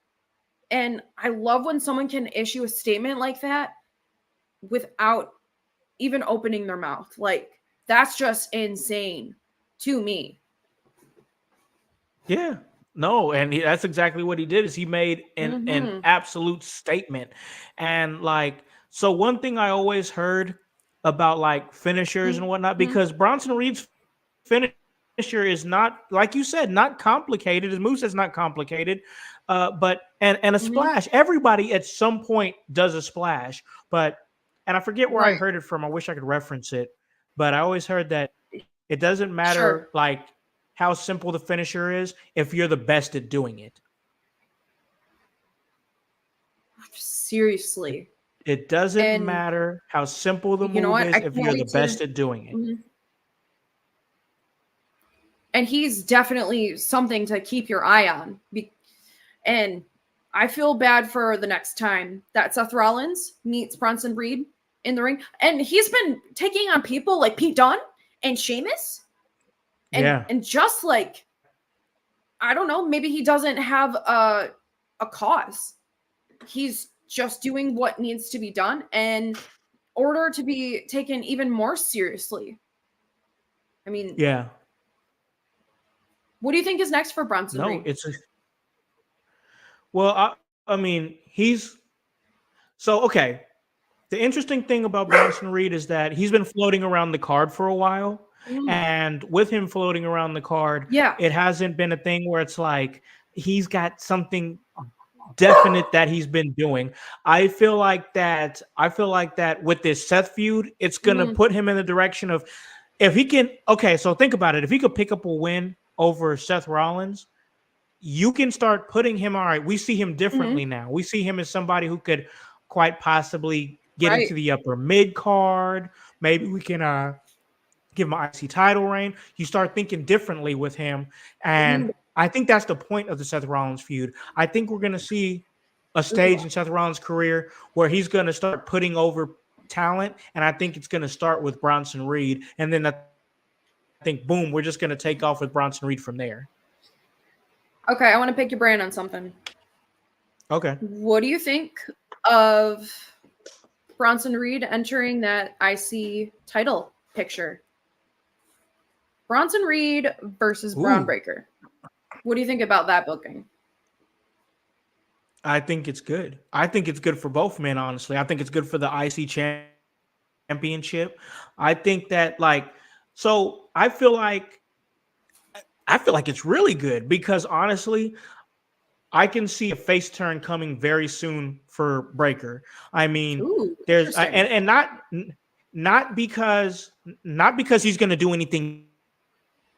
And I love when someone can issue a statement like that without even opening their mouth. Like, that's just insane to me. Yeah. No, and that's exactly what he did. Is he made an absolute statement. And like, so one thing I always heard about like finishers and whatnot, because Bronson Reed's finisher is not, like you said, not complicated. His moveset's not complicated, but a splash. Everybody at some point does a splash, and I forget where I heard it from. I wish I could reference it, but I always heard that it doesn't matter like how simple the finisher is if you're the best at doing it. Seriously. It doesn't matter how simple the move is if you're the best at doing it. And he's definitely something to keep your eye on. And I feel bad for the next time that Seth Rollins meets Bronson Reed in the ring. And he's been taking on people like Pete Dunne and Sheamus. And just like, I don't know, maybe he doesn't have a cause. He's just doing what needs to be done in order to be taken even more seriously. I mean, what do you think is next for Bronson Reed? I mean, okay. The interesting thing about Bronson Reed is that he's been floating around the card for a while. And with him floating around the card, it hasn't been a thing where it's like he's got something definite that he's been doing. I feel like that with this Seth feud, it's gonna put him in the direction of, if he can, so think about it. If he could pick up a win over Seth Rollins, you can start putting him, all right, we see him differently now. We see him as somebody who could quite possibly get into the upper mid card. Maybe we can give him an IC title reign. You start thinking differently with him. And I think that's the point of the Seth Rollins feud. I think we're going to see a stage in Seth Rollins' career where he's going to start putting over talent. And I think it's going to start with Bronson Reed. And then I think, boom, we're just going to take off with Bronson Reed from there. Okay, I want to pick your brain on something. Okay. What do you think of Bronson Reed entering that IC title picture? Bronson Reed versus Braun Breaker. What do you think about that booking? I think it's good. I think it's good for both men, honestly. I think it's good for the IC championship. I think that, like, so I feel like it's really good because, honestly, I can see a face turn coming very soon for Breaker. I mean, there's and not because he's going to do anything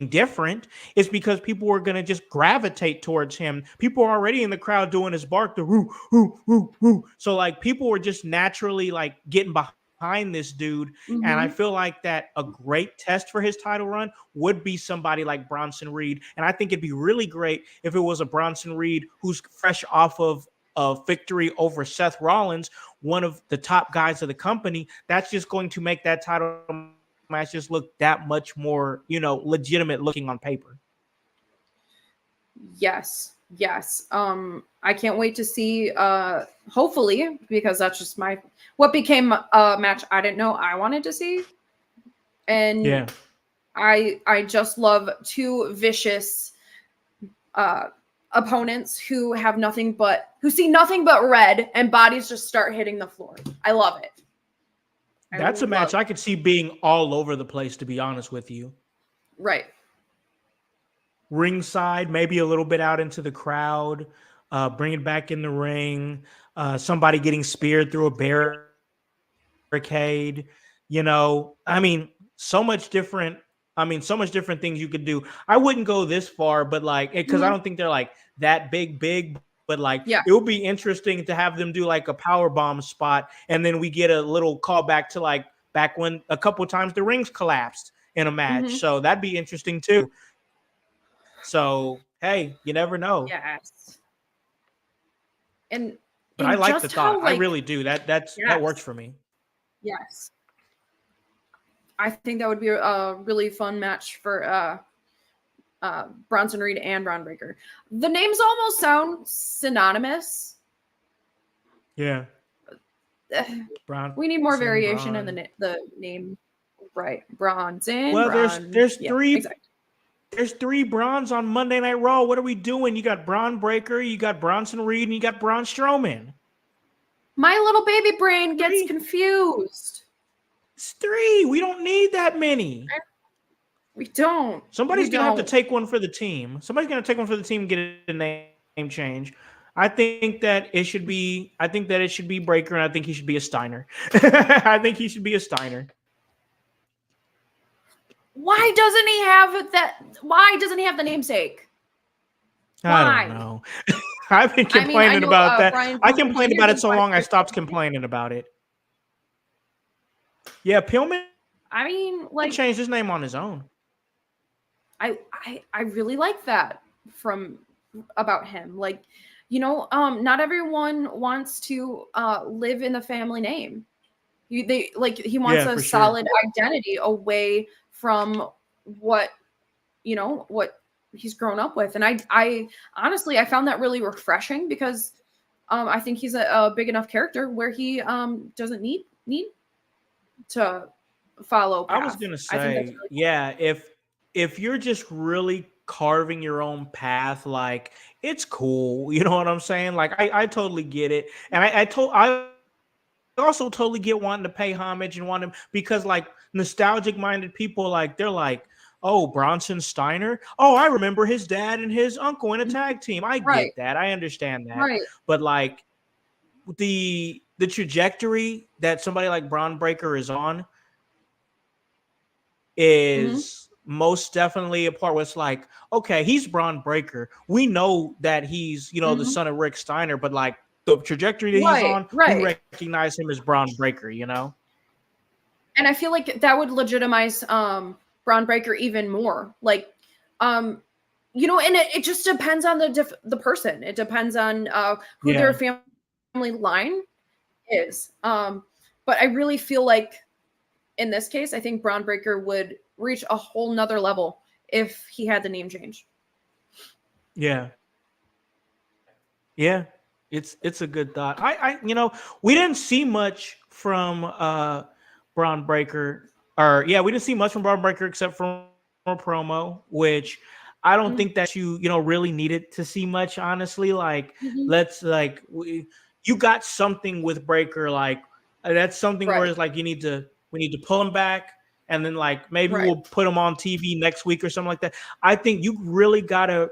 different. It's because people are going to just gravitate towards him. People are already in the crowd doing his bark, the whoo whoo whoo whoo. So like people were just naturally like getting behind this dude. And I feel like that a great test for his title run would be somebody like Bronson Reed. And I think it'd be really great if it was a Bronson Reed who's fresh off of a victory over Seth Rollins, one of the top guys of the company. That's just going to make that title match just look that much more, legitimate looking on paper. Yes. I can't wait to see, hopefully, because that's just what became a match I didn't know I wanted to see. And yeah, I just love two vicious opponents who see nothing but red and bodies just start hitting the floor. I love it. That's a match I could see being all over the place, to be honest with you. Right. Ringside, maybe a little bit out into the crowd, bring it back in the ring, somebody getting speared through a barricade. So much different things you could do. I wouldn't go this far, but like, because I don't think they're like that big. But like, it would be interesting to have them do like a power bomb spot, and then we get a little callback to like back when a couple of times the rings collapsed in a match. So that'd be interesting too. So hey, you never know. Yes. But I like the thought. I really do. That works for me. Yes. I think that would be a really fun match for Bronson Reed and Bron Breakker. The names almost sound synonymous. Yeah. We need more variation in the name. Right. Bronson. Well, there's three. Exactly. There's 3 Brons on Monday Night Raw. What are we doing? You got Bron Breakker, you got Bronson Reed, and you got Braun Strowman. My little baby brain gets confused. It's 3. We don't need that many. We don't. Somebody's going to have to take one for the team. Somebody's going to take one for the team and get a name change. I think that it should be Breakker, and I think he should be a Steiner. I think he should be a Steiner. Why doesn't he have that? Why doesn't he have the namesake? I don't know. I've been complaining about that. I complained about it so long I stopped complaining about it. Yeah, Pillman. Changed his name on his own. I really like that about him. Like, not everyone wants to live in the family name. He wants a solid identity away from what he's grown up with. And I honestly, I found that really refreshing because I think he's a big enough character where he doesn't need to follow path. I was going to say, really cool. If you're just really carving your own path, like, it's cool. You know what I'm saying? Like, I totally get it. And I also totally get wanting to pay homage and want him, because like nostalgic minded people, like, they're like, oh, Bronson Steiner. Oh, I remember his dad and his uncle in a tag team. I get that. I understand that. Right. But like the trajectory that somebody like Bron Breakker is on is most definitely a part where it's like, okay, he's Bron Breakker. We know that he's, the son of Rick Steiner, but like the trajectory that he's on, we recognize him as Bron Breakker, And I feel like that would legitimize Bron Breakker even more. Like, and it just depends on the person. It depends on who their family line is. But I really feel like in this case, I think Bron Breakker would reach a whole nother level if he had the name change. Yeah. Yeah. It's a good thought. We didn't see much from Bron Breakker. We didn't see much from Bron Breakker except from a promo, which I don't think that you really needed to see much, honestly. Like, you got something with Breakker, like that's something where it's like we need to pull him back, and then like maybe we'll put him on TV next week or something like that. I think you really gotta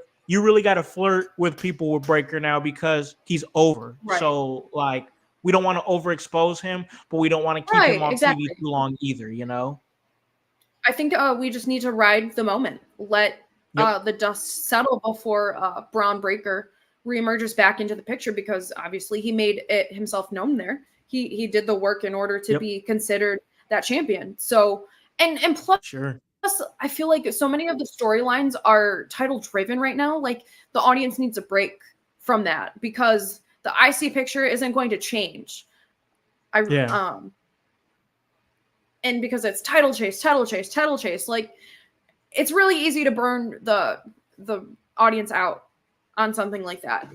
flirt with people with Breakker now because he's over. Right. So like we don't want to overexpose him, but we don't want to keep him Right, on TV exactly. too long either, you know? I think we just need to ride the moment. Let Yep. the dust settle before Braun Breaker reemerges back into the picture, because obviously he made it himself known there. He did the work in order to Yep. be considered that champion. So and plus, Sure. I feel like so many of the storylines are title driven right now. Like the audience needs a break from that, because the IC picture isn't going to change. Yeah. And because it's title chase, title chase, title chase, like it's really easy to burn the audience out on something like that.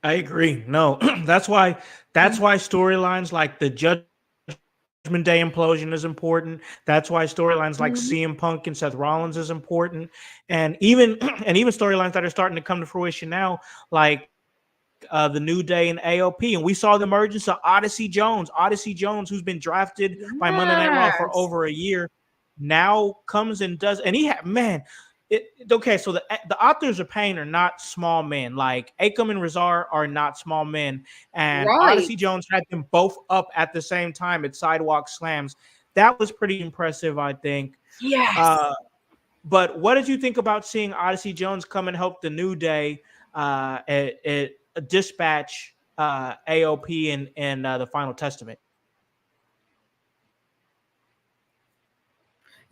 I agree. No, that's why storylines like the Judgment Day implosion is important. That's why storylines like Mhm. CM Punk and Seth Rollins is important, and even storylines that are starting to come to fruition now, like the New Day and AOP, and we saw the emergence of Odyssey Jones, who's been drafted by Monday Night Raw for Yes. over a year, now comes and does, and okay. So the authors of pain are not small men. Like Akam and Razar are not small men, and Right. Odyssey Jones had them both up at the same time at Sidewalk Slams. That was pretty impressive, I think. Yes. But what did you think about seeing Odyssey Jones come and help the New Day at dispatch AOP and the Final Testament?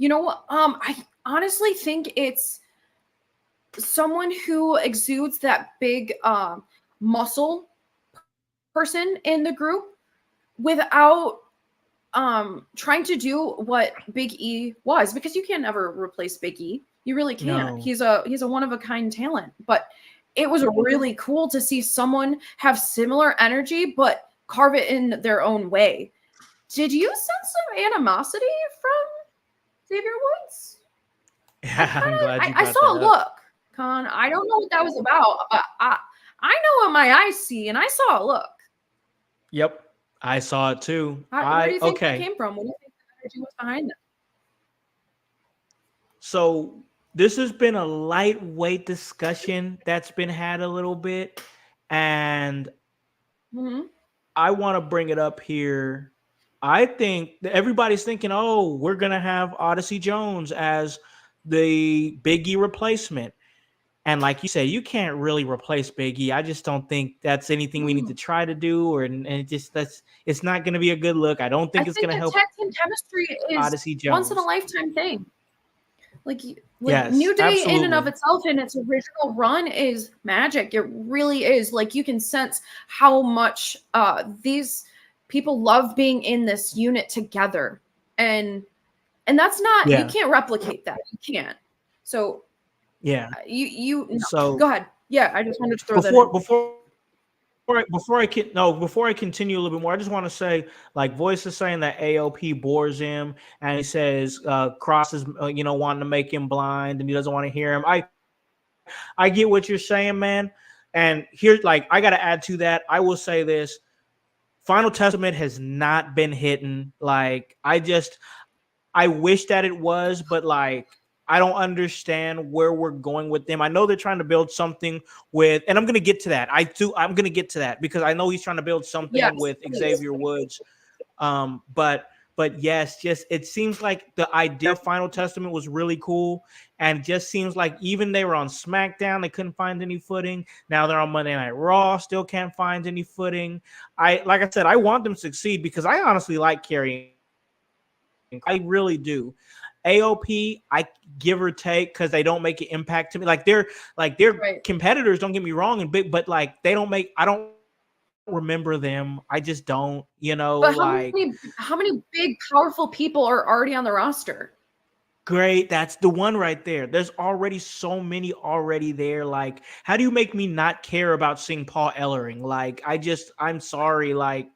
You know what? I honestly think it's someone who exudes that big muscle person in the group without trying to do what Big E was, because you can never replace Big E. You really can't. No. He's a one of a kind talent, but it was really cool to see someone have similar energy but carve it in their own way. Did you sense some animosity from Xavier Woods? Yeah, I'm glad you I brought saw a that up. look, Con. I don't know what that was about, but I know what my eyes see, and I saw a look. Yep, I saw it too. Where do you think that Okay. came from? What do you think the energy was behind that? So this has been a lightweight discussion that's been had a little bit, and Mm-hmm. I want to bring it up here. I think that everybody's thinking, oh, we're gonna have Odyssey Jones as the Big E replacement. And like you say, you can't really replace Big E. I just don't think that's anything we need to try to do, and it's not going to be a good look. I don't I think it's think going to that help tag team chemistry is Odyssey once in a Jones. lifetime thing. Like Yes, New Day in and of absolutely. itself in its original run is magic. It really is. Like you can sense how much these people love being in this unit together. And that's not, you Yeah, can't replicate that. You can't. So yeah. no. So Go ahead. Yeah, I just wanted to throw that in. before I continue a little bit more, I just want to say, like, Voice is saying that AOP bores him, and he says Cross is wanting to make him blind, and he doesn't want to hear him. I get what you're saying, man. And here's, like, I got to add to that. I will say this: Final Testament has not been hitting. Like, I wish that it was, but like, I don't understand where we're going with them. I know they're trying to build something with, and I'm going to get to that. I'm going to get to that because I know he's trying to build something Yes, with please. Xavier Woods. But yes, just it seems like the idea of Final Testament was really cool, and it just seems like even they were on SmackDown, they couldn't find any footing. Now they're on Monday Night Raw, still can't find any footing. Like I said, I want them to succeed because I honestly like carrying. I really do. AOP, I give or take because they don't make an impact to me. Like they're Right. competitors. Don't get me wrong, and big, but like they don't make. I don't remember them. I just don't. But Like, how many big powerful people are already on the roster? great, that's the one right there. There's already so many already there. Like, how do you make me not care about seeing Paul Ellering? Like, I'm sorry. Like,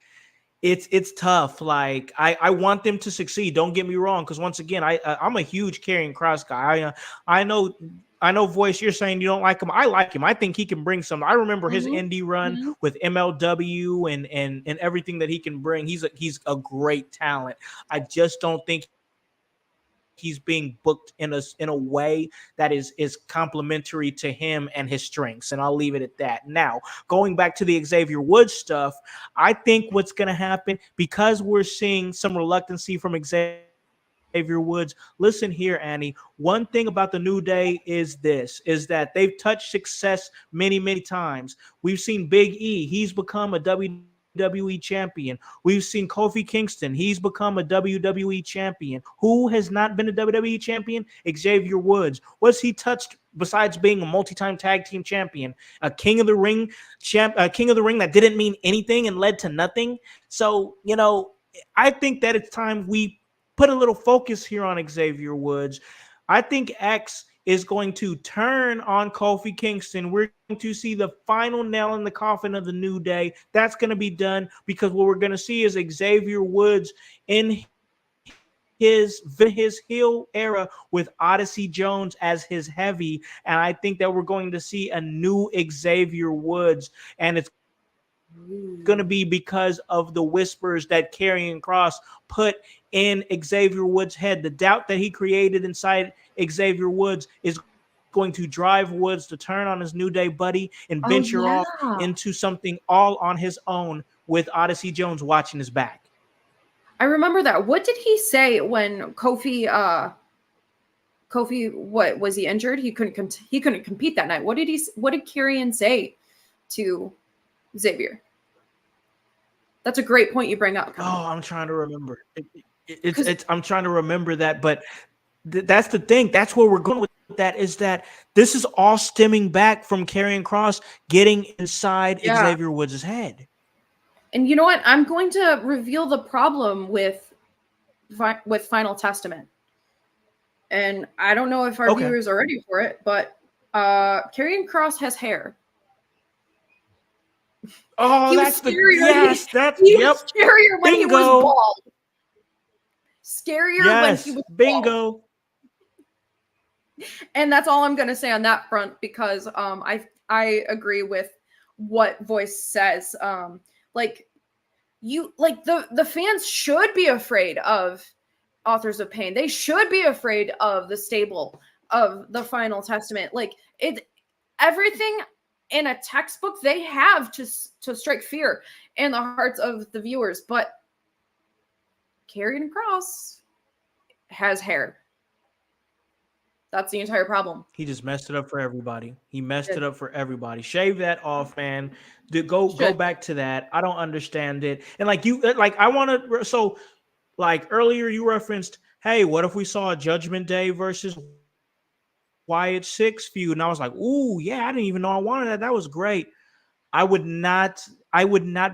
it's tough. Like, I want them to succeed. Don't get me wrong, because once again, I'm a huge Karrion Kross guy. I know, Voice, you're saying you don't like him. I like him. I think he can bring some. I remember his indie run with MLW and everything that he can bring. He's a great talent. I just don't think he's being booked in a way that is complementary to him and his strengths. And I'll leave it at that. Now, going back to the Xavier Woods stuff, I think what's going to happen, because we're seeing some reluctancy from Xavier Woods. Listen here, Annie. One thing about the New Day is that they've touched success many, many times. We've seen Big E. He's become a WWE champion. We've seen Kofi Kingston. He's become a WWE champion. Who has not been a WWE champion? Xavier Woods. What's he touched besides being a multi-time tag team champion? A King of the Ring King of the Ring that didn't mean anything and led to nothing. So, I think that it's time we put a little focus here on Xavier Woods. I think X is going to turn on Kofi Kingston. We're going to see the final nail in the coffin of the New Day. That's going to be done because what we're going to see is Xavier Woods in his heel era with Odyssey Jones as his heavy. And I think that we're going to see a new Xavier Woods. And it's going to be because of the whispers that Karrion Kross put in Xavier Woods' head. The doubt that he created inside Xavier Woods is going to drive Woods to turn on his New Day buddy and venture off into something all on his own with Odyssey Jones watching his back. I remember that. What did he say when Kofi what was he injured? He couldn't compete that night. What did Karrion say to Xavier? That's a great point you bring up. Oh, I'm trying to remember. I'm trying to remember that, but that's the thing. That's where we're going with that, is that this is all stemming back from Karrion Kross getting inside Xavier Woods' head. And you know what? I'm going to reveal the problem with Final Testament. And I don't know if our viewers are ready for it, but Karrion Kross has hair. Oh, that's scarier when he was bald. Scarier when he was bald. And that's all I'm going to say on that front, because I agree with what Voice says. The fans should be afraid of Authors of Pain. They should be afraid of the stable of the Final Testament. Like, everything in a textbook, they have to strike fear in the hearts of the viewers. But Karrion Kross has hair. That's the entire problem. He just messed it up for everybody. It up for everybody. Shave that off, man. Go back to that. I don't understand it. And earlier you referenced, hey, what if we saw a Judgment Day versus Wyatt 6 feud? And I was like, ooh, yeah, I didn't even know I wanted that. That was great. I would not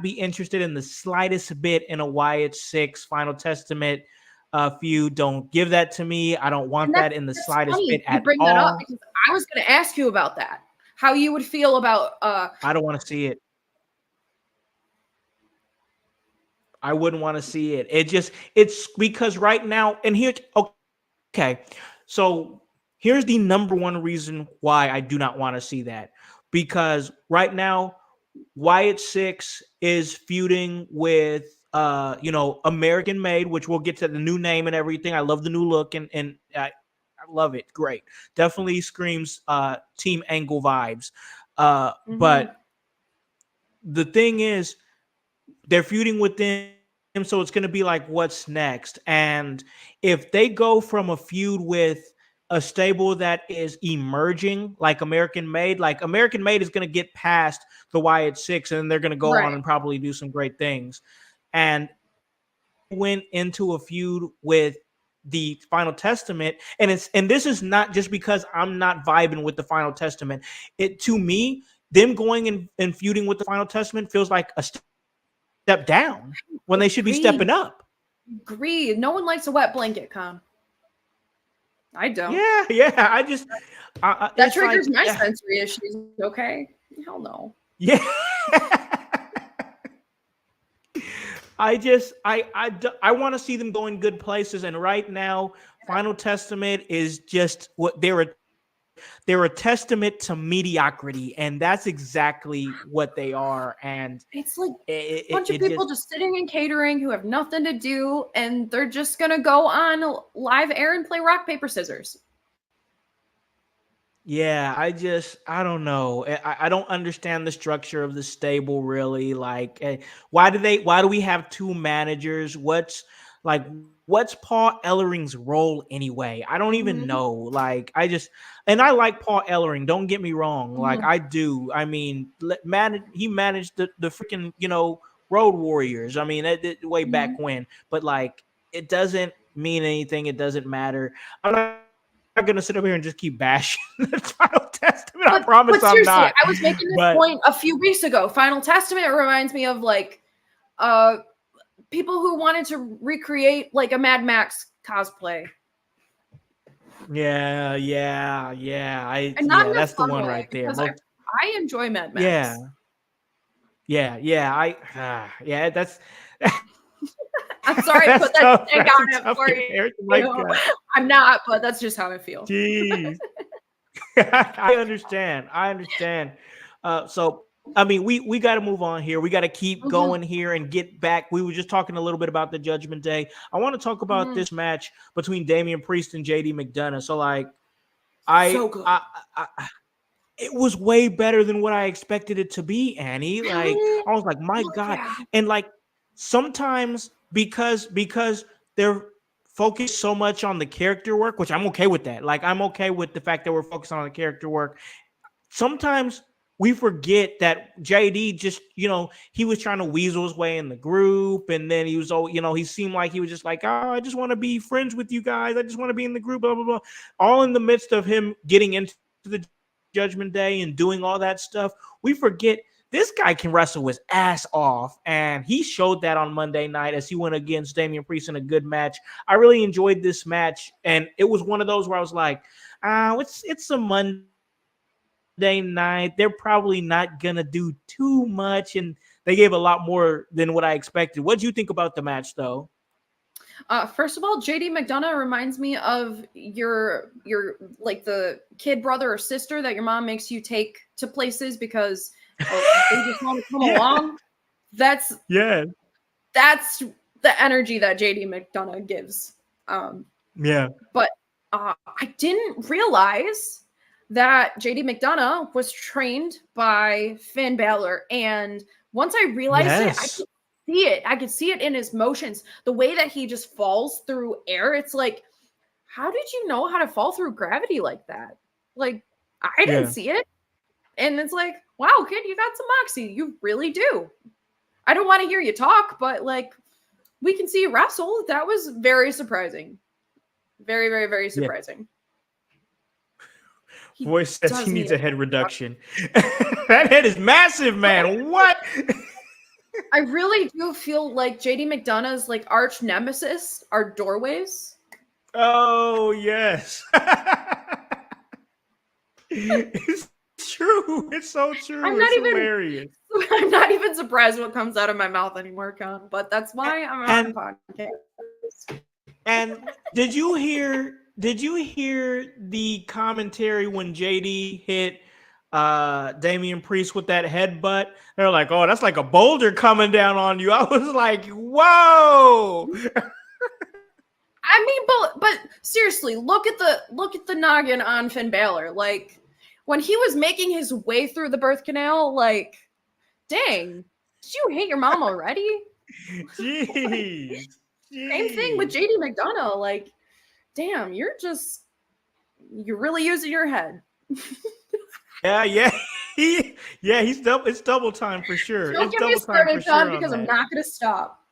be interested in the slightest bit in a Wyatt 6 Final Testament feud. Don't give that to me. I don't want that in the slightest bit at all. Bring that up because I was going to ask you about that. How you would feel about I don't want to see it. I wouldn't want to see it. It's because right now, and here, okay. So here's the number one reason why I do not want to see that. Because right now, Wyatt 6 is feuding with American Made, which we'll get to the new name and everything. I love the new look and I love it. Great. Definitely screams Team Angle vibes. But the thing is, they're feuding with them, so it's going to be like, what's next? And if they go from a feud with a stable that is emerging, like American Made is going to get past the Wyatt 6, and then they're going to go on and probably do some great things. And went into a feud with the Final Testament, and this is not just because I'm not vibing with the Final Testament. To me, them going and feuding with the Final Testament feels like a step down when they should be stepping up. Agreed. No one likes a wet blanket, Con. I don't. Yeah. I just that triggers my sensory issues. Okay, hell no. Yeah. I want to see them going good places, and right now, Final Testament is just what they're a they're a testament to mediocrity, and that's exactly what they are. And It's like it, a bunch of it people just just sitting and catering who have nothing to do, and they're just gonna go on live air and play rock, paper, scissors. Yeah, I don't know. I don't understand the structure of the stable really. Like, why do we have two managers? Like, what's Paul Ellering's role anyway? I don't even Mhm, know. Like, and I like Paul Ellering. Don't get me wrong. Like, mhm, I do. I mean, he managed the freaking, Road Warriors. I mean, way back mhm. when. But like, it doesn't mean anything. It doesn't matter. I'm not gonna sit up here and just keep bashing the Final Testament. I promise But I'm seriously, not. I was making this But point a few weeks ago. Final Testament reminds me of like uh people who wanted to recreate like a Mad Max cosplay. And not in a that's the fun one way right there. because I enjoy Mad Yeah, Max. yeah. That's I'm sorry I that's put that tough. tag That's a on it tough for you. comparison. My God, I'm not, but that's just how I feel. jeez. I understand. I understand. So I mean, we got to move on here. We got to keep Mhm, going here and get back. We were just talking a little bit about the Judgment Day. I want to talk about mhm. this match between Damian Priest and JD McDonough. So like, So good. I it was way better than what I expected it to be, Annie. Like, Really? I was like, my Well, God. yeah. And like, sometimes because they're focused so much on the character work, which I'm okay with that. Like, I'm okay with the fact that we're focused on the character work. Sometimes we forget that JD just, he was trying to weasel his way in the group. And then he was, he seemed like he was just like, oh, I just want to be friends with you guys. I just want to be in the group, blah, blah, blah. All in the midst of him getting into the Judgment Day and doing all that stuff. We forget this guy can wrestle his ass off. And he showed that on Monday night as he went against Damian Priest in a good match. I really enjoyed this match. And it was one of those where I was like, it's a Monday night. They're probably not gonna do too much, and they gave a lot more than what I expected. What do you think about the match, though? First of all, JD McDonough reminds me of your like the kid brother or sister that your mom makes you take to places because they just want to come Yeah, along. That's yeah, that's the energy that JD McDonough gives. Um, yeah. but I didn't realize that JD McDonough was trained by Finn Balor, and once I realized it, I Yes. could see it. I could see it in his motions. The way that he just falls through air. It's like, how did you know how to fall through gravity like that? Like, I didn't Yeah. see it. And it's like, wow, kid, you got some moxie. You really do. I don't want to hear you talk, but like, we can see you wrestle. That was very surprising. Very, very, very Yeah. surprising. He Voice says he does need needs a a head reduction. That head is massive, man. What? I really do feel like JD McDonough's like arch nemesis are doorways. Oh, yes. It's true. It's so true. I'm not It's even hilarious. I'm not even surprised what comes out of my mouth anymore, Con, but that's why I'm on And a podcast. And did you hear the commentary when JD hit Damian Priest with that headbutt? They're like, "Oh, that's like a boulder coming down on you." I was like, "Whoa!" I mean, but seriously, look at the noggin on Finn Balor. Like when he was making his way through the birth canal, like, dang, did you hate your mom already? Like, Jeez, same thing with jeez. JD McDonough. Like, damn, you're really using your head. Yeah, yeah, he's double. It's double time for sure. Don't It's get me double time for started, John, sure on because I'm that. not gonna stop.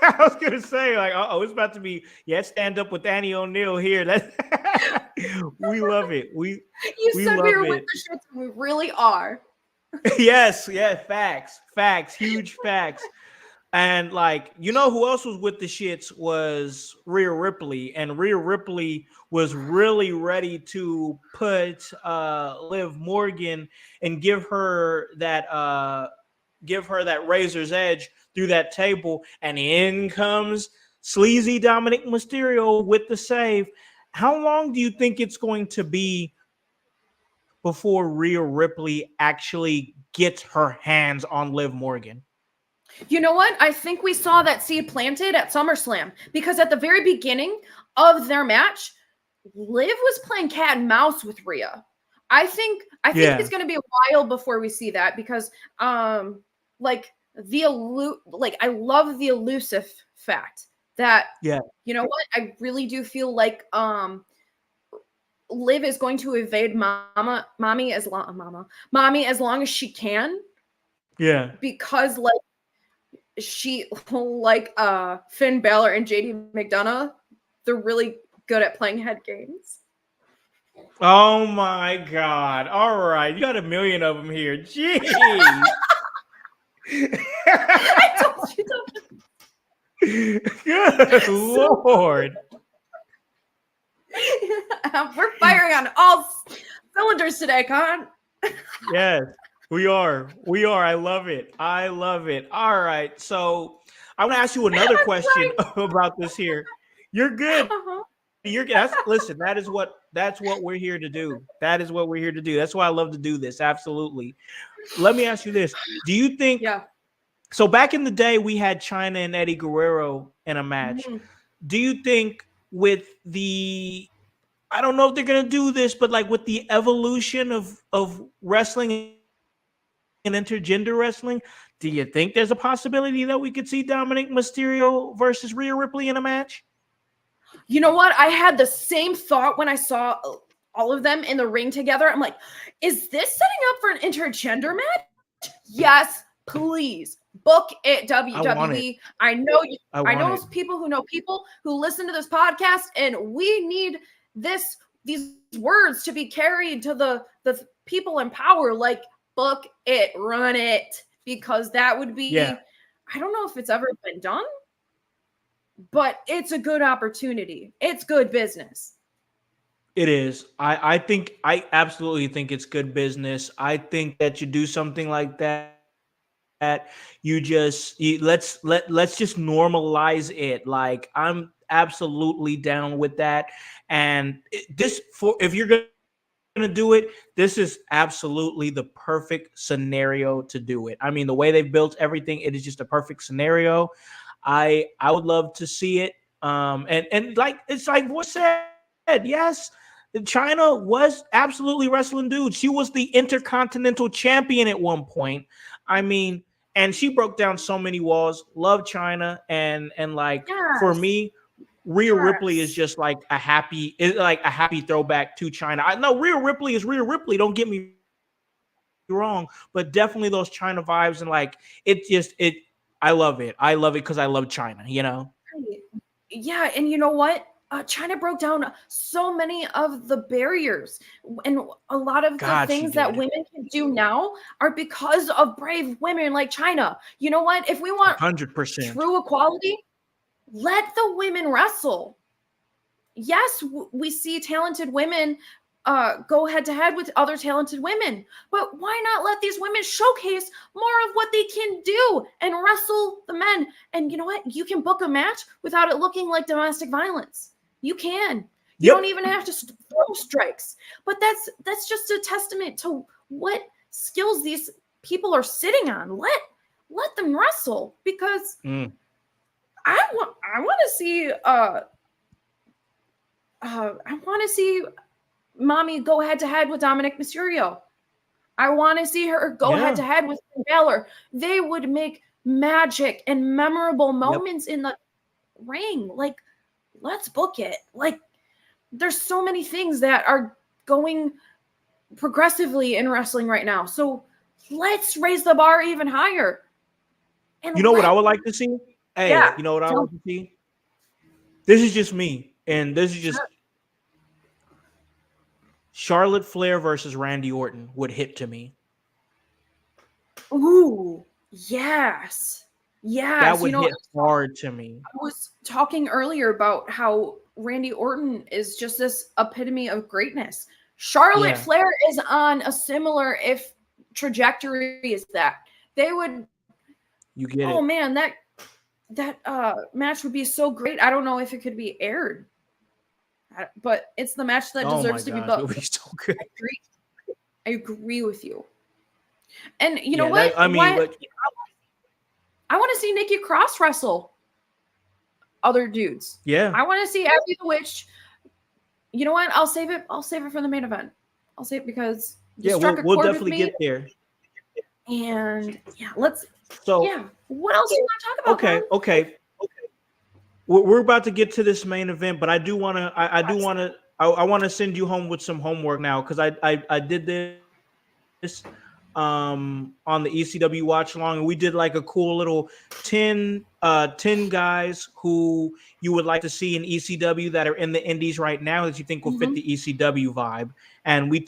I was gonna say, like, oh, it's about to be, stand up with Annie O'Neal here. That we love it. You We said we love were with it. the shits, and we really are. Yes, yeah, facts, huge facts. And like, who else was with the shits was Rhea Ripley, and Rhea Ripley was really ready to put Liv Morgan and give her that razor's edge through that table, and in comes sleazy Dominic Mysterio with the save. How long do you think it's going to be before Rhea Ripley actually gets her hands on Liv Morgan. You know what? I think we saw that seed planted at SummerSlam, because at the very beginning of their match, Liv was playing cat and mouse with Rhea. I think it's going to be a while before we see that, because like I love the elusive fact that, you know what? I really do feel like Liv is going to evade mommy as long as she can. Yeah. Because she, like Finn Balor and JD McDonough, they're really good at playing head games. Oh my God. All right. You got a million of them here. Jeez. I told you. Good Lord. We're firing on all cylinders today, Con. Yes, we are. We are. I love it. I love it. All right. So I want to ask you another question about this here. You're good. Uh-huh. Listen, that's what we're here to do. That is what we're here to do. That's why I love to do this. Absolutely. Let me ask you this. Do you think so back in the day we had China and Eddie Guerrero in a match. Mm-hmm. Do you think with the, I don't know if they're going to do this, but like with the evolution of wrestling and intergender wrestling, do you think there's a possibility that we could see Dominic Mysterio versus Rhea Ripley in a match? You know what? I had the same thought when I saw all of them in the ring together. I'm like, is this setting up for an intergender match? Yes, please. Book it, WWE. I know those people who listen to this podcast, and we need these words to be carried to the people in power. Like, book it, run it, because that would be, I don't know if it's ever been done, but it's a good opportunity. It's good business. It is. I absolutely think it's good business. I think that you do something like that, let's just normalize it. Like, I'm absolutely down with that. And if you're going to do it, this is absolutely the perfect scenario to do it. I mean, the way they've built everything, it is just a perfect scenario. I would love to see it. And like, it's like what said, yes, China was absolutely wrestling dude. She was the Intercontinental Champion at one point. I mean, and she broke down so many walls. Love China. And like, for me, Rhea Ripley is just like a happy throwback to China. I know Rhea Ripley is Rhea Ripley. Don't get me wrong, but definitely those China vibes, and like, I love it. I love it because I love China, you know? Yeah, and you know what? China broke down so many of the barriers, and a lot of the things that women can do now are because of brave women like China. You know what? If we want 100% true equality, let the women wrestle. Yes, we see talented women go head to head with other talented women, but why not let these women showcase more of what they can do and wrestle the men? And you know what? You can book a match without it looking like domestic violence. You can. You don't even have to throw strikes. But that's just a testament to what skills these people are sitting on. Let them wrestle, because I want to see Mommy go head to head with Dominic Mysterio. I want to see her go head to head with Finn Balor. They would make magic and memorable moments in the ring. Like, let's book it. Like, there's so many things that are going progressively in wrestling right now. So let's raise the bar even higher. And you know what I would like to see? Hey, you know what I would like to see? This is just me. And this is just Charlotte Flair versus Randy Orton would hit to me. Ooh, yes. That would hit hard to me. I was talking earlier about how Randy Orton is just this epitome of greatness. Charlotte Flair is on a similar, if trajectory, is that. They would. You get it. Oh man, that match would be so great. I don't know if it could be aired, but it's the match that deserves to be booked. It would be so good. I agree with you. And you know Yeah, what? I mean, but I want to see Nikki Cross wrestle other dudes. yeah, I want to see Abby the Witch. You know what? I'll save it. I'll save it for the main event. I'll save it because you yeah, struck a we'll chord with definitely me. get there. And yeah, let's. So Yeah. What else do you want to talk about, man? okay. We're about to get to this main event, but I do want to. I want to send you home with some homework now because I did this on the ECW watch along, and we did like a cool little 10 guys who you would like to see in ECW that are in the indies right now that you think will fit the ECW vibe. And we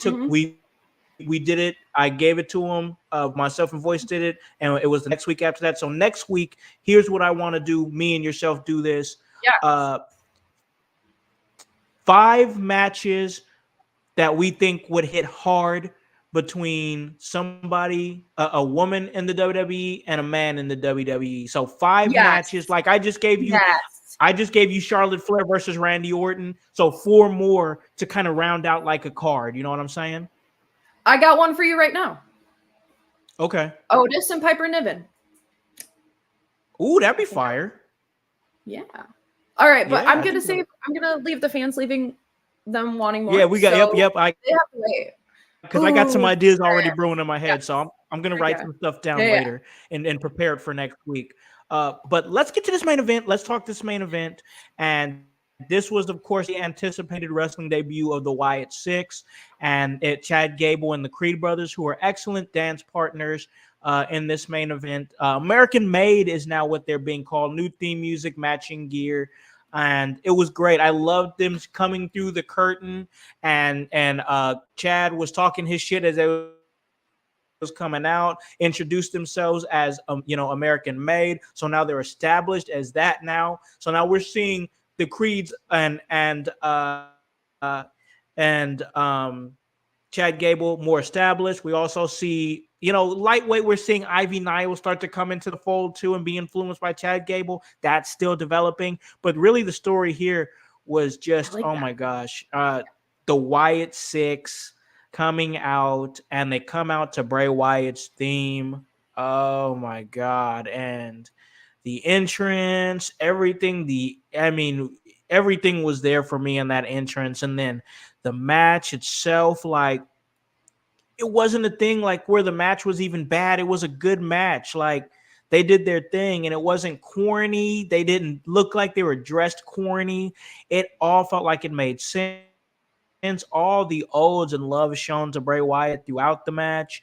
did it. I gave it to them. Myself and Voice did it, and it was the next week after that. So next week, here's what I want to do. Me and yourself do this. Yeah. 5 matches that we think would hit hard between somebody, a woman in the WWE and a man in the WWE. So 5 matches. Like I just gave you. Yes. I just gave you Charlotte Flair versus Randy Orton. So 4 more to kind of round out like a card. You know what I'm saying? I got one for you right now. Okay. Otis and Piper Niven. Ooh, that'd be fire. Yeah. All right, but Yeah, I'm gonna leave the fans leaving them wanting more. Yeah, we got so yep. They have to wait. Because I got some Ooh, ideas already brewing in my head, yes. so I'm gonna write some stuff down Yeah. later and prepare it for next week. But let's get to this main event. Let's talk this main event. And this was, of course, the anticipated wrestling debut of the Wyatt Six and Chad Gable and the Creed brothers, who are excellent dance partners in this main event. American Made is now what they're being called. New theme music, matching gear. And it was great. I loved them coming through the curtain, and Chad was talking his shit as they was coming out, introduced themselves as American Made. So now they're established as that now. So now we're seeing the Creeds and Chad Gable more established. We also see, lightweight, we're seeing Ivy Nile start to come into the fold too and be influenced by Chad Gable. That's still developing. But really the story here was just, my gosh, the Wyatt Six coming out, and they come out to Bray Wyatt's theme. Oh my God. And the entrance, everything was there for me in that entrance. And then the match itself, like, it wasn't a thing like where the match was even bad. It was a good match. Like, they did their thing, and it wasn't corny. They didn't look like they were dressed corny. It all felt like it made sense. All the odes and love shown to Bray Wyatt throughout the match.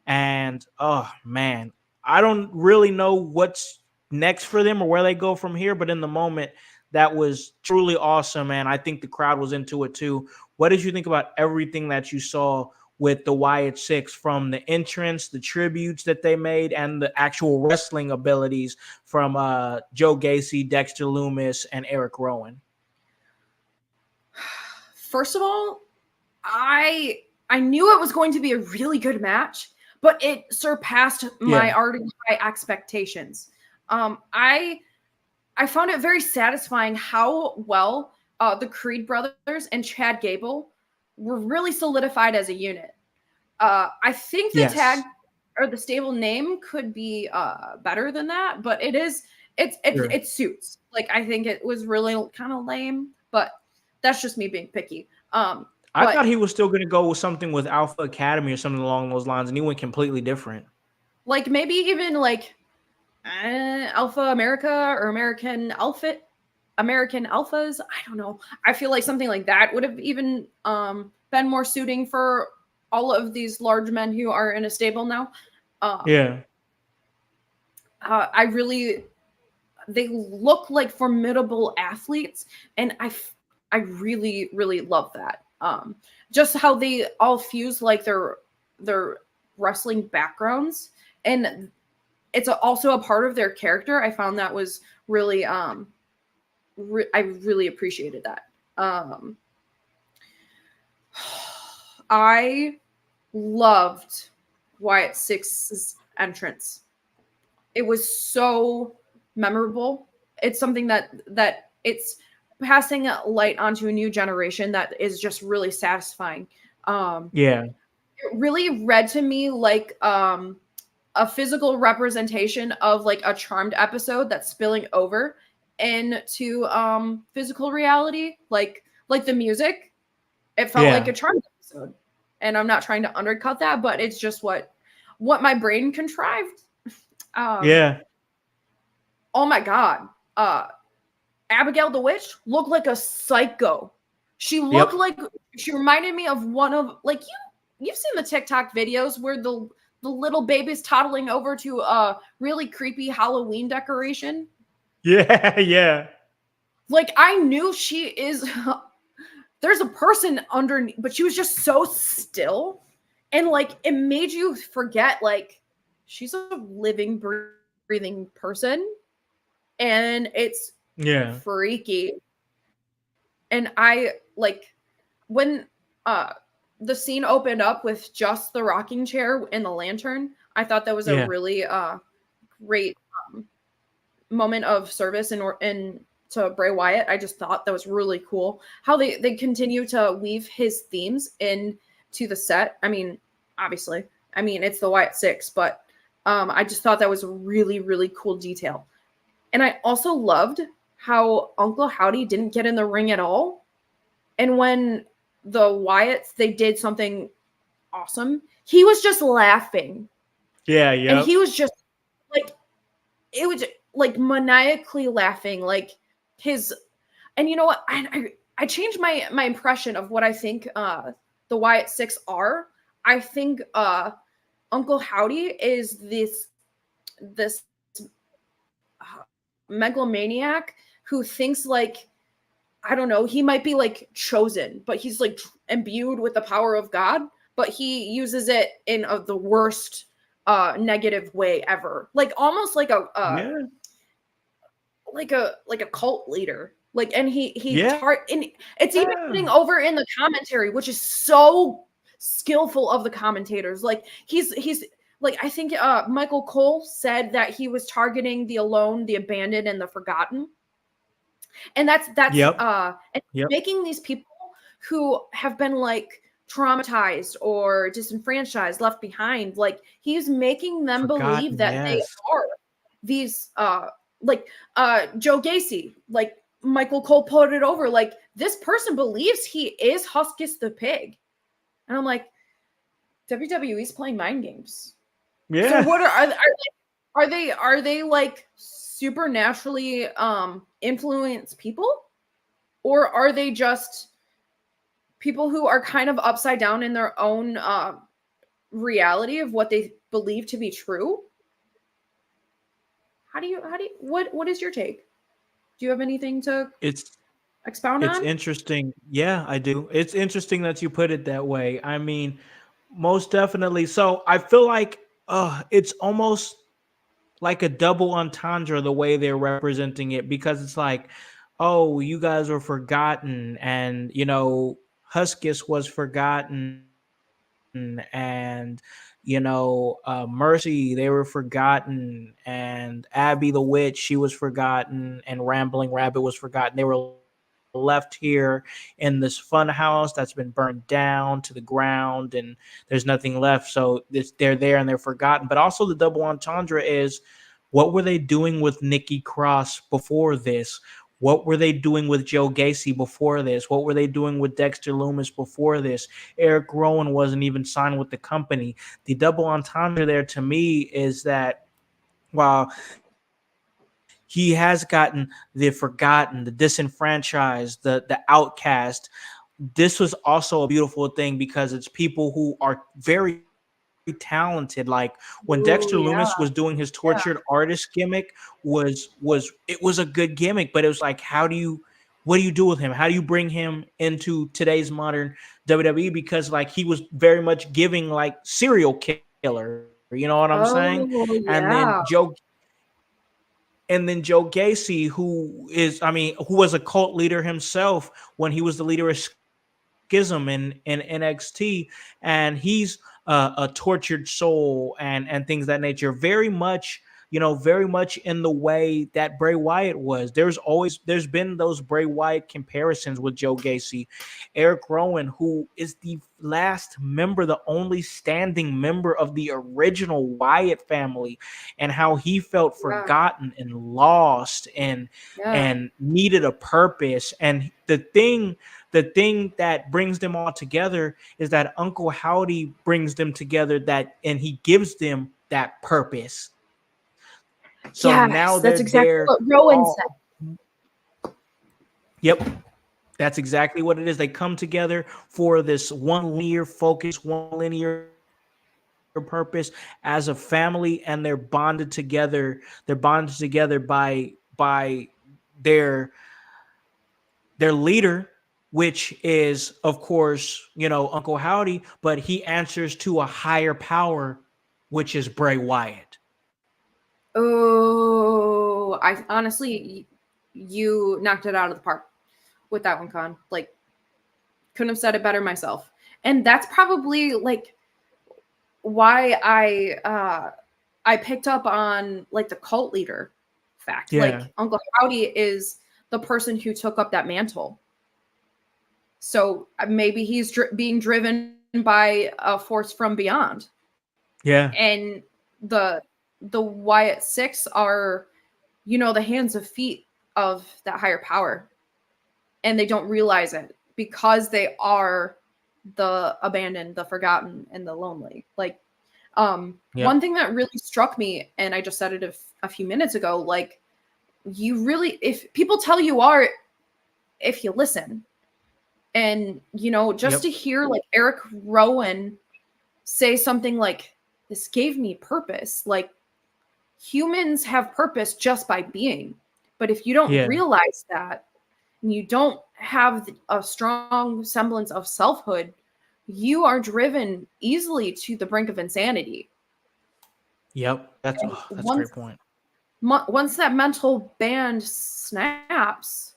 And, oh, man, I don't really know what's next for them or where they go from here, but in the moment, that was truly awesome, and I think the crowd was into it too. What did you think about everything that you saw with the Wyatt Six, from the entrance, the tributes that they made, and the actual wrestling abilities from Joe Gacy, Dexter Lumis, and Eric Rowan? First of all, I knew it was going to be a really good match, but it surpassed my already high expectations. I found it very satisfying how well the Creed brothers and Chad Gable were really solidified as a unit. I think the tag or the stable name could be better than that, but it suits. Like, I think it was really kind of lame, but that's just me being picky. I thought he was still going to go with something with Alpha Academy or something along those lines, and he went completely different. Like, maybe even like Alpha America or American Alphas. I don't know. I feel like something like that would have even been more suiting for all of these large men who are in a stable now. They look like formidable athletes, and I really, really love that. Just how they all fuse like their wrestling backgrounds, and it's also a part of their character. I found that was really, I really appreciated that. I loved Wyatt Six's entrance. It was so memorable. It's something that it's passing light onto a new generation that is just really satisfying. It really read to me like a physical representation of like a Charmed episode that's spilling over into physical reality, like the music. It felt like a Charmed episode. And I'm not trying to undercut that, but it's just what my brain contrived. Yeah. Oh my god. Abigail the Witch looked like a psycho. She looked like she reminded me of one of like you've seen the TikTok videos where the little baby's toddling over to a really creepy Halloween decoration. Yeah, yeah. Like I knew she is there's a person underneath, but she was just so still. And like it made you forget like she's a living, breathing person. And it's freaky. And I like when the scene opened up with just the rocking chair and the lantern, I thought that was a really great moment of service and to Bray Wyatt. I just thought that was really cool how they continue to weave his themes into the set. I mean, obviously, it's the Wyatt Six, but I just thought that was a really, really cool detail. And I also loved how Uncle Howdy didn't get in the ring at all. And when the Wyatts, they did something awesome, he was just laughing. Yeah. And he was just like, it was like maniacally laughing, like his, and you know what? I changed my impression of what I think the Wyatt Six are. I think Uncle Howdy is this megalomaniac who thinks like, I don't know, he might be like chosen, but he's like imbued with the power of God, but he uses it in the worst negative way ever. Like almost like a cult leader. Like, and and it's even putting over in the commentary, which is so skillful of the commentators. Like he's like, I think Michael Cole said that he was targeting the alone, the abandoned, and the forgotten. And that's making these people who have been like traumatized or disenfranchised, left behind, like he's making them believe that they are these Joe Gacy, like Michael Cole put it over, like this person believes he is Huskus the Pig. And I'm like, WWE's playing mind games. Yeah. So what are they like supernaturally influenced people, or are they just people who are kind of upside down in their own reality of what they believe to be true? What is your take? Do you have anything to expound on? It's interesting. Yeah, I do. It's interesting that you put it that way. I mean, most definitely. So I feel like it's almost like a double entendre the way they're representing it, because it's like, oh, you guys were forgotten, and Huskus was forgotten, and Mercy, they were forgotten, and Abby the Witch, she was forgotten, and Rambling Rabbit was forgotten. They were left here in this fun house that's been burned down to the ground, and there's nothing left. So they're there and they're forgotten. But also the double entendre is, what were they doing with Nikki Cross before this? What were they doing with Joe Gacy before this? What were they doing with Dexter Lumis before this? Eric Rowan wasn't even signed with the company. The double entendre there to me is that while he has gotten the forgotten, the disenfranchised, the outcast, this was also a beautiful thing because it's people who are very talented. Like when Dexter Lumis was doing his tortured artist gimmick, was a good gimmick, but it was like, what do you do with him? How do you bring him into today's modern WWE? Because like he was very much giving like serial killer, you know what I'm saying? And then Joe Gacy, who was a cult leader himself when he was the leader of Schism in NXT, and he's a tortured soul and things of that nature. Very much, very much in the way that Bray Wyatt was. There's been those Bray Wyatt comparisons with Joe Gacy. Eric Rowan, who is the last member, the only standing member of the original Wyatt family, and how he felt Yeah. forgotten and lost and needed a purpose. And the thing that brings them all together is that Uncle Howdy brings them together, and he gives them that purpose. So now that's exactly what Rowan said. Yep. That's exactly what it is. They come together for this one linear focus, one linear purpose as a family, and they're bonded together. They're bonded together by their leader, which is, of course, Uncle Howdy, but he answers to a higher power, which is Bray Wyatt. Oh, I honestly, you knocked it out of the park with that one, Con. Like, couldn't have said it better myself. And that's probably like why I picked up on like the cult leader fact. Yeah. Like, Uncle Howdy is the person who took up that mantle. So maybe he's being driven by a force from beyond. Yeah. And the Wyatt Six are, the hands and feet of that higher power. And they don't realize it because they are the abandoned, the forgotten, and the lonely. Like, one thing that really struck me, and I just said it a few minutes ago, like, you really, if people tell you are, if you listen. And, just to hear like Eric Rowan say something like, this gave me purpose. Like, humans have purpose just by being. But if you don't realize that, and you don't have a strong semblance of selfhood, you are driven easily to the brink of insanity. Yep. That's a great point. Once that mental band snaps,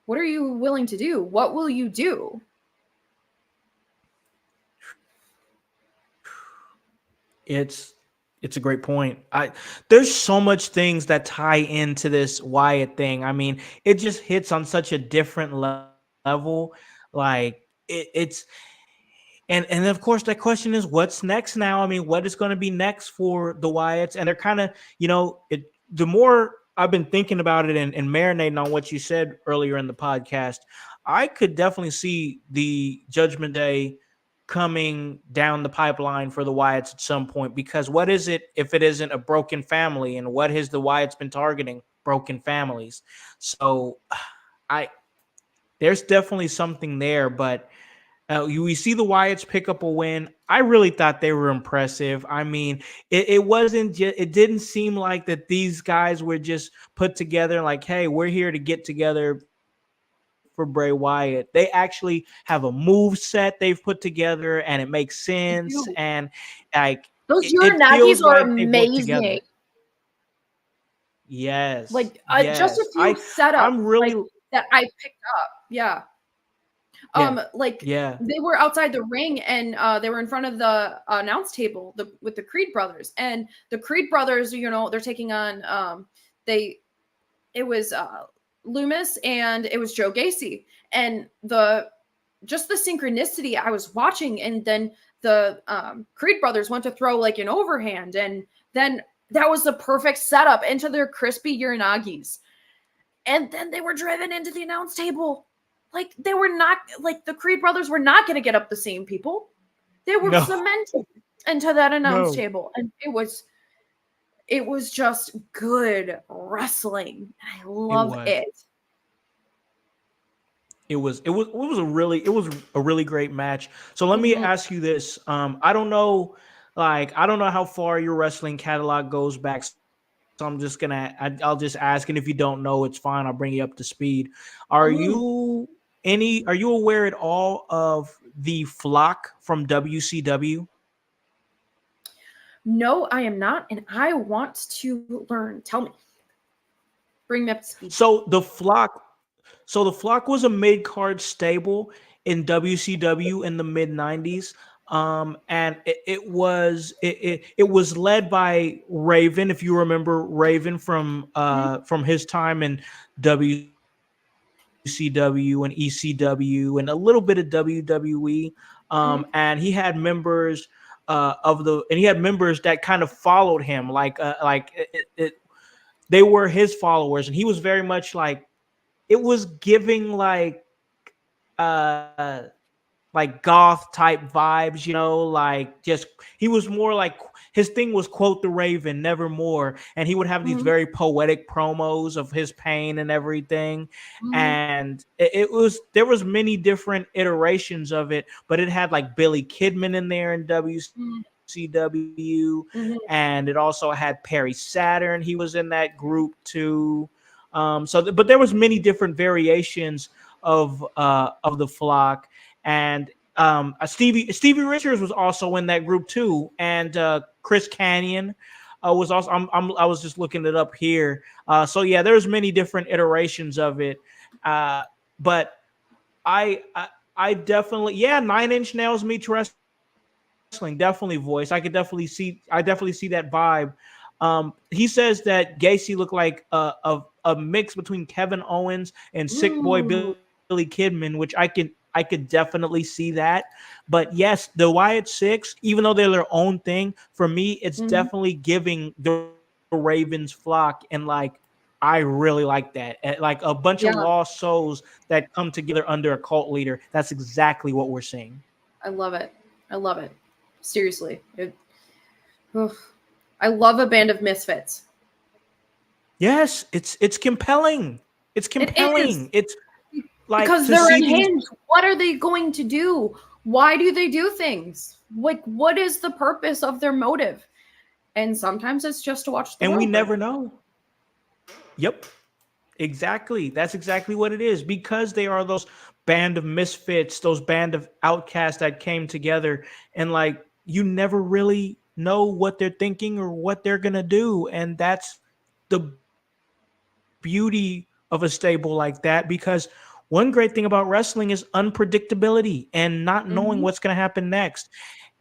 what are you willing to do? What will you do? It's a great point. There's so much things that tie into this Wyatt thing. I mean, it just hits on such a different level. Like it's and of course that question is, what's next now? I mean, what is going to be next for the Wyatts? And they're kind of, the more I've been thinking about it and marinating on what you said earlier in the podcast, I could definitely see the Judgment Day coming down the pipeline for the Wyatts at some point, because what is it if it isn't a broken family? And what has the Wyatts been targeting? Broken families. So there's definitely something there, but we see the Wyatts pick up a win. I really thought they were impressive. I mean, it wasn't it didn't seem like that these guys were just put together like, hey, we're here to get together for Bray Wyatt. They actually have a move set they've put together, and it makes sense. And like, those Uranagis are amazing. Yes, like just a few setups I'm really that I picked up. Yeah. They were outside the ring, and they were in front of the announce table with the Creed brothers, and the Creed brothers, they're taking on it was Loomis and it was Joe Gacy, and the synchronicity I was watching, and then the Creed brothers went to throw like an overhand, and then that was the perfect setup into their crispy Uranagis, and then they were driven into the announce table. Like, they were not, like, the Creed brothers were not going to get up the same people. They were cemented into that announce table. And it was just good wrestling. I love it. It was a really great match. So let me ask you this. I don't know how far your wrestling catalog goes back. So I'll just ask, and if you don't know, it's fine. I'll bring you up to speed. Are you aware at all of the Flock from WCW? No, I am not, and I want to learn. Tell me. Bring me up to speed. So the Flock was a mid-card stable in WCW in the mid-90s. And it was led by Raven, if you remember Raven from his time in WCW and ECW and a little bit of WWE. And he had members he had members that kind of followed him, they were his followers, and he was very much like, it was giving uh like goth type vibes, like just he was more like, his thing was quote the Raven, nevermore, and he would have these very poetic promos of his pain and everything. And it was, there was many different iterations of it, but it had like Billy Kidman in there in WCW, and it also had Perry Saturn. He was in that group too. But there was many different variations of the flock. And Stevie Richards was also in that group too, and Chris Canyon was also. I was just looking it up here. So yeah, there's many different iterations of it. But I definitely, yeah, 9 Inch Nails meets wrestling, definitely voice. I definitely see that vibe. He says that Gacy looked like a mix between Kevin Owens and Sick Boy Billy Kidman, which I could definitely see that. But yes, the Wyatt Six, even though they're their own thing, for me, it's definitely giving the Ravens flock, and like, I really like that. Like a bunch of lost souls that come together under a cult leader. That's exactly what we're seeing. I love it. I love it. Seriously. I love a band of misfits. Yes, it's compelling. It's compelling. It's like, because they're unhinged. What are they going to do? Why do they do things? Like, what is the purpose of their motive? And sometimes it's just to watch the and we never know. Yep. Exactly. That's exactly what it is, because they are those band of misfits, those band of outcasts that came together, and like, you never really know what they're thinking or what they're going to do. And that's the beauty of a stable like that, because one great thing about wrestling is unpredictability and not knowing what's going to happen next.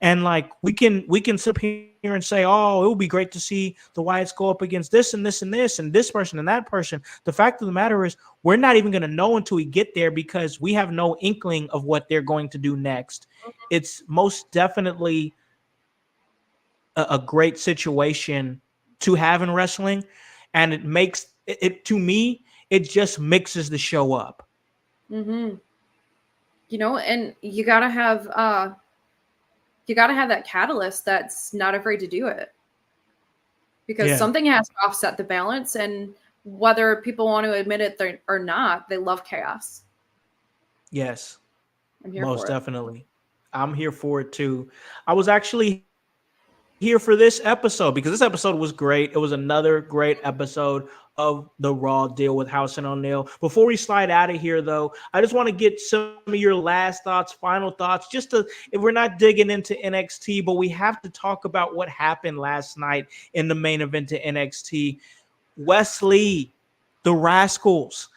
And like, we can sit here and say, oh, it would be great to see the Wyatts go up against this and this and this and this person and that person. The fact of the matter is, we're not even going to know until we get there, because we have no inkling of what they're going to do next. It's most definitely a great situation to have in wrestling, and it makes it, to me, it just mixes the show up. And you gotta have that catalyst that's not afraid to do it, because something has to offset the balance. And whether people want to admit it or not, they love chaos. Yes, I'm here most for it. definitely. I'm here for it too. I was actually here for this episode because this episode was great. It was another great episode of the Raw deal with Howse O'Neal. Before we slide out of here, though, I just want to get some of your last thoughts, final thoughts, just to, if we're not digging into NXT, but we have to talk about what happened last night in the main event to NXT. Wesley, the Rascals,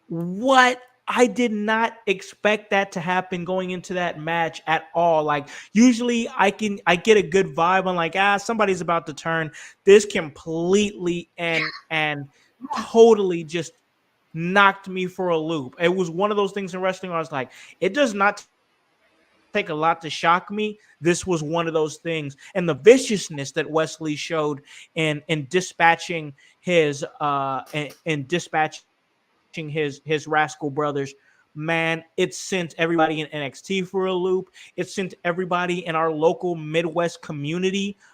what? I did not expect that to happen going into that match at all. Like, usually I get a good vibe on like, somebody's about to turn. This completely and totally just knocked me for a loop. It was one of those things in wrestling where I was like, it does not take a lot to shock me. This was one of those things. And the viciousness that Wesley showed in dispatching his his Rascal brothers, man, it sent everybody in NXT for a loop. It sent everybody in our local Midwest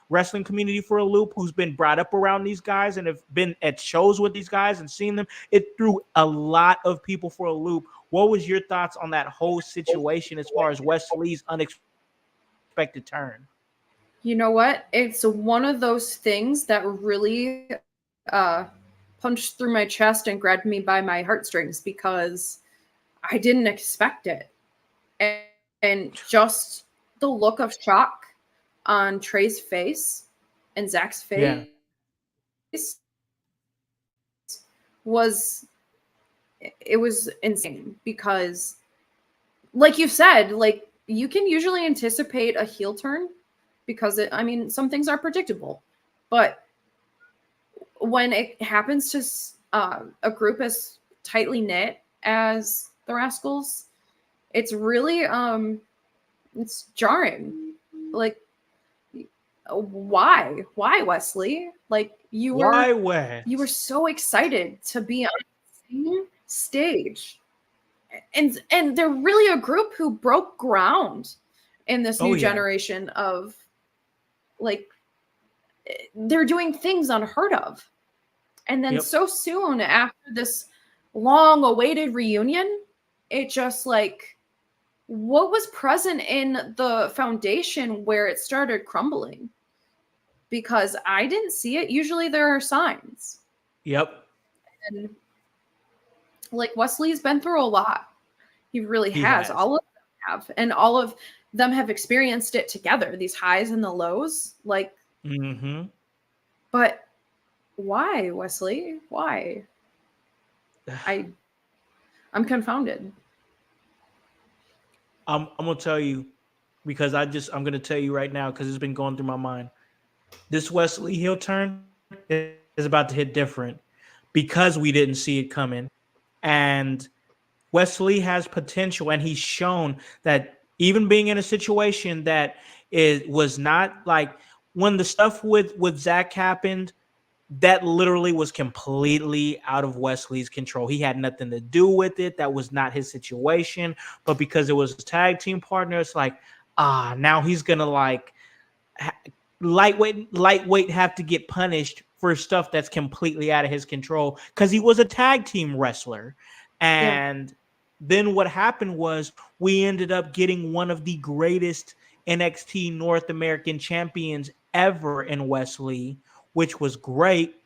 wrestling community for a loop, who's been brought up around these guys and have been at shows with these guys and seen them. It threw a lot of people for a loop. What was your thoughts on that whole situation as far as Wesley's unexpected turn? You know what? It's one of those things that really punched through my chest and grabbed me by my heartstrings, because I didn't expect it. And just the look of shock on Trey's face and Zach's face was insane, because like you said, like, you can usually anticipate a heel turn because I mean, some things are predictable, but when it happens to a group as tightly knit as the Rascals, it's really it's jarring. Like, why Wesley? Like, Why you were West? so excited to be on the same stage, and they're really a group who broke ground in this Oh new yeah. generation of, like, they're doing things unheard of. And then Yep. so soon after this long awaited reunion, it just, like, what was present in the foundation where it started crumbling? Because I didn't see it. Usually there are signs. Yep. And, like, Wesley's been through a lot. He really He has. has. All of them have. And all of them have experienced it together, these highs and the lows. Like, Mm-hmm. but why, Wesley? Why? I I'm confounded. I'm gonna tell you because I'm gonna tell you right now because it's been going through my mind. This Wesley heel turn is about to hit different because we didn't see it coming, and Wesley has potential, and he's shown that even being in a situation that it was not like when the stuff with Zach happened, that literally was completely out of Wesley's control. He had nothing to do with it. That was not his situation. But because it was a tag team partner, it's like, now he's gonna like ha- lightweight have to get punished for stuff that's completely out of his control because he was a tag team wrestler. Yeah. And then what happened was we ended up getting one of the greatest NXT North American champions ever in Wesley, which was great.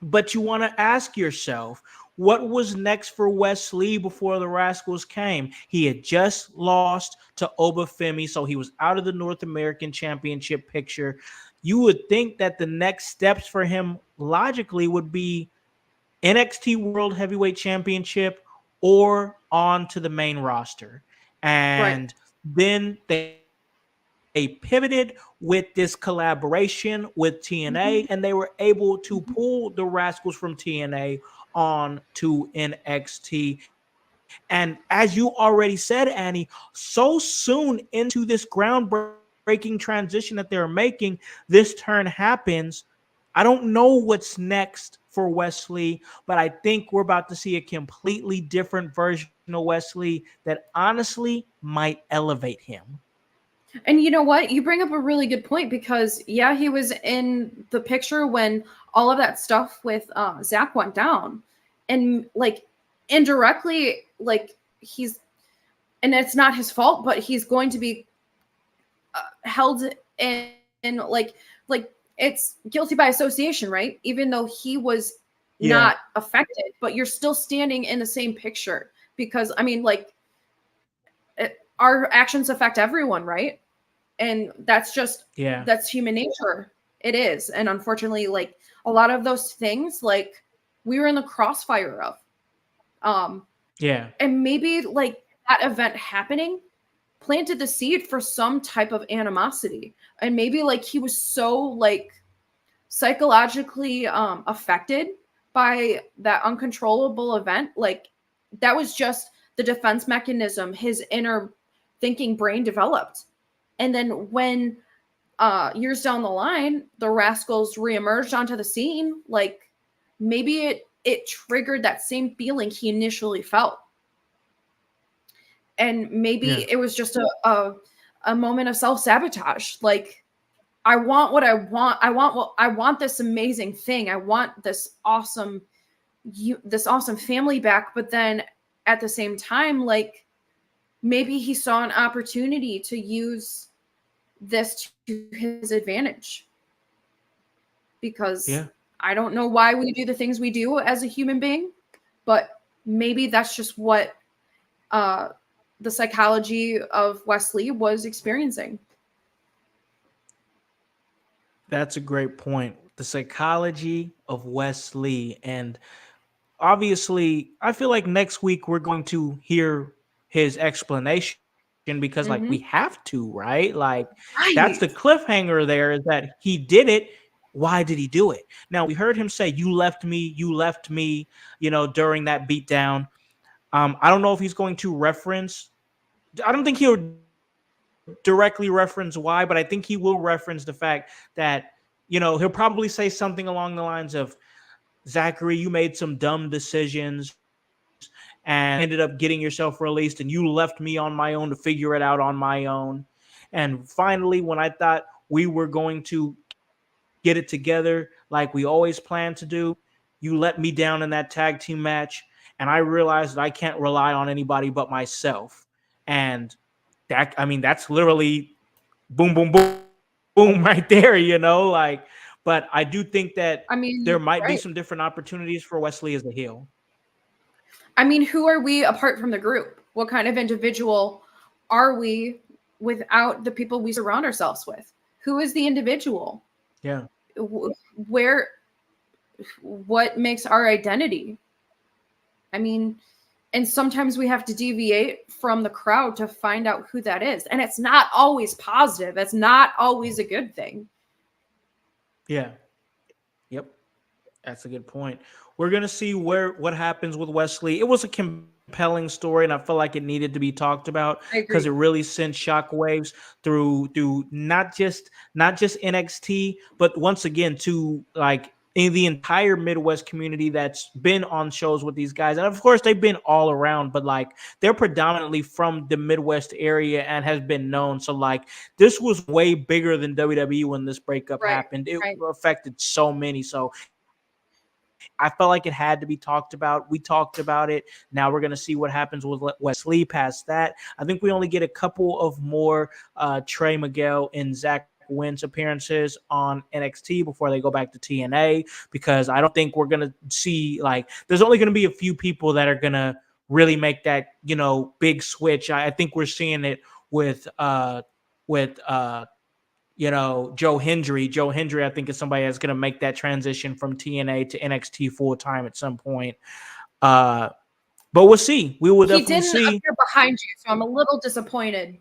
But you want to ask yourself, what was next for Wes Lee before the Rascals came? He had just lost to Obafemi, so he was out of the North American Championship picture. You would think that the next steps for him logically would be NXT World Heavyweight Championship or on to the main roster. Right. And then they pivoted with this collaboration with TNA, and they were able to pull the Rascals from TNA on to NXT. And as you already said, Annie, so soon into this groundbreaking transition that they're making, this turn happens. I don't know what's next for Wesley, but I think we're about to see a completely different version of Wesley that honestly might elevate him. And you know what? You bring up a really good point because, yeah, he was in the picture when all of that stuff with Zach went down. And, like, indirectly, like, and it's not his fault, but he's going to be held in, like, it's guilty by association, right? Even though he was Yeah, not affected, but you're still standing in the same picture because, I mean, like, our actions affect everyone, right? And yeah, that's human nature. It is. And unfortunately, like, a lot of those things, like, we were in the crossfire of, um yeah, and maybe, like, that event happening planted the seed for some type of animosity. And maybe, like, he was so, like, psychologically affected by that uncontrollable event, like, that was just the defense mechanism his inner thinking brain developed. And then when years down the line the Rascals reemerged onto the scene, like, maybe it triggered that same feeling he initially felt. And yeah, maybe it was just a moment of self-sabotage. Like, I want what I want. I want this amazing thing. I want this awesome family back. But then at the same time, like, maybe he saw an opportunity to use this to his advantage. Because yeah. I don't know why we do the things we do as a human being, but maybe that's just what uh, the psychology of Wesley was experiencing. That's a great point. The psychology of Wes Lee. And obviously, I feel like next week we're going to hear his explanation because like we Mhm. have to, right? Like that's Right. the cliffhanger there is that he did it. Why did he do it? Now we heard him say, you left me, during that beatdown. I don't know if he's going to reference, I don't think he'll directly reference why, but I think he will reference the fact that, he'll probably say something along the lines of, Zachary, you made some dumb decisions and ended up getting yourself released, and you left me on my own to figure it out on my own. And finally, when I thought we were going to get it together like we always planned to do, you let me down in that tag team match. And I realized that I can't rely on anybody but myself. And that's literally boom, boom, boom, boom right there, like, but I do think that I mean, there might be right. some different opportunities for Wesley as a heel. I mean, who are we apart from the group? What kind of individual are we without the people we surround ourselves with? Who is the individual? Yeah. Where, what makes our identity? I mean, and sometimes we have to deviate from the crowd to find out who that is. And it's not always positive. It's not always a good thing. Yeah. Yep. That's a good point. We're gonna see what happens with Wesley. It was a compelling story, and I felt like it needed to be talked about I because agree. it really sent shockwaves through not just NXT, but once again to like in the entire Midwest community that's been on shows with these guys. And of course they've been all around, but like they're predominantly from the Midwest area and has been known. So like this was way bigger than WWE when this breakup Right. happened. It Right. affected so many. So I felt like it had to be talked about. We talked about it. Now we're going to see what happens with Wesley past that. I think we only get a couple of more Trey Miguel and Zach Wentz appearances on NXT before they go back to TNA, because I don't think we're going to see, like, there's only going to be a few people that are going to really make that, big switch. I think we're seeing it with Joe Hendry. Joe Hendry, I think, is somebody that's going to make that transition from TNA to NXT full time at some point. But we'll see. We will He definitely didn't see. appear behind you, so I'm a little disappointed,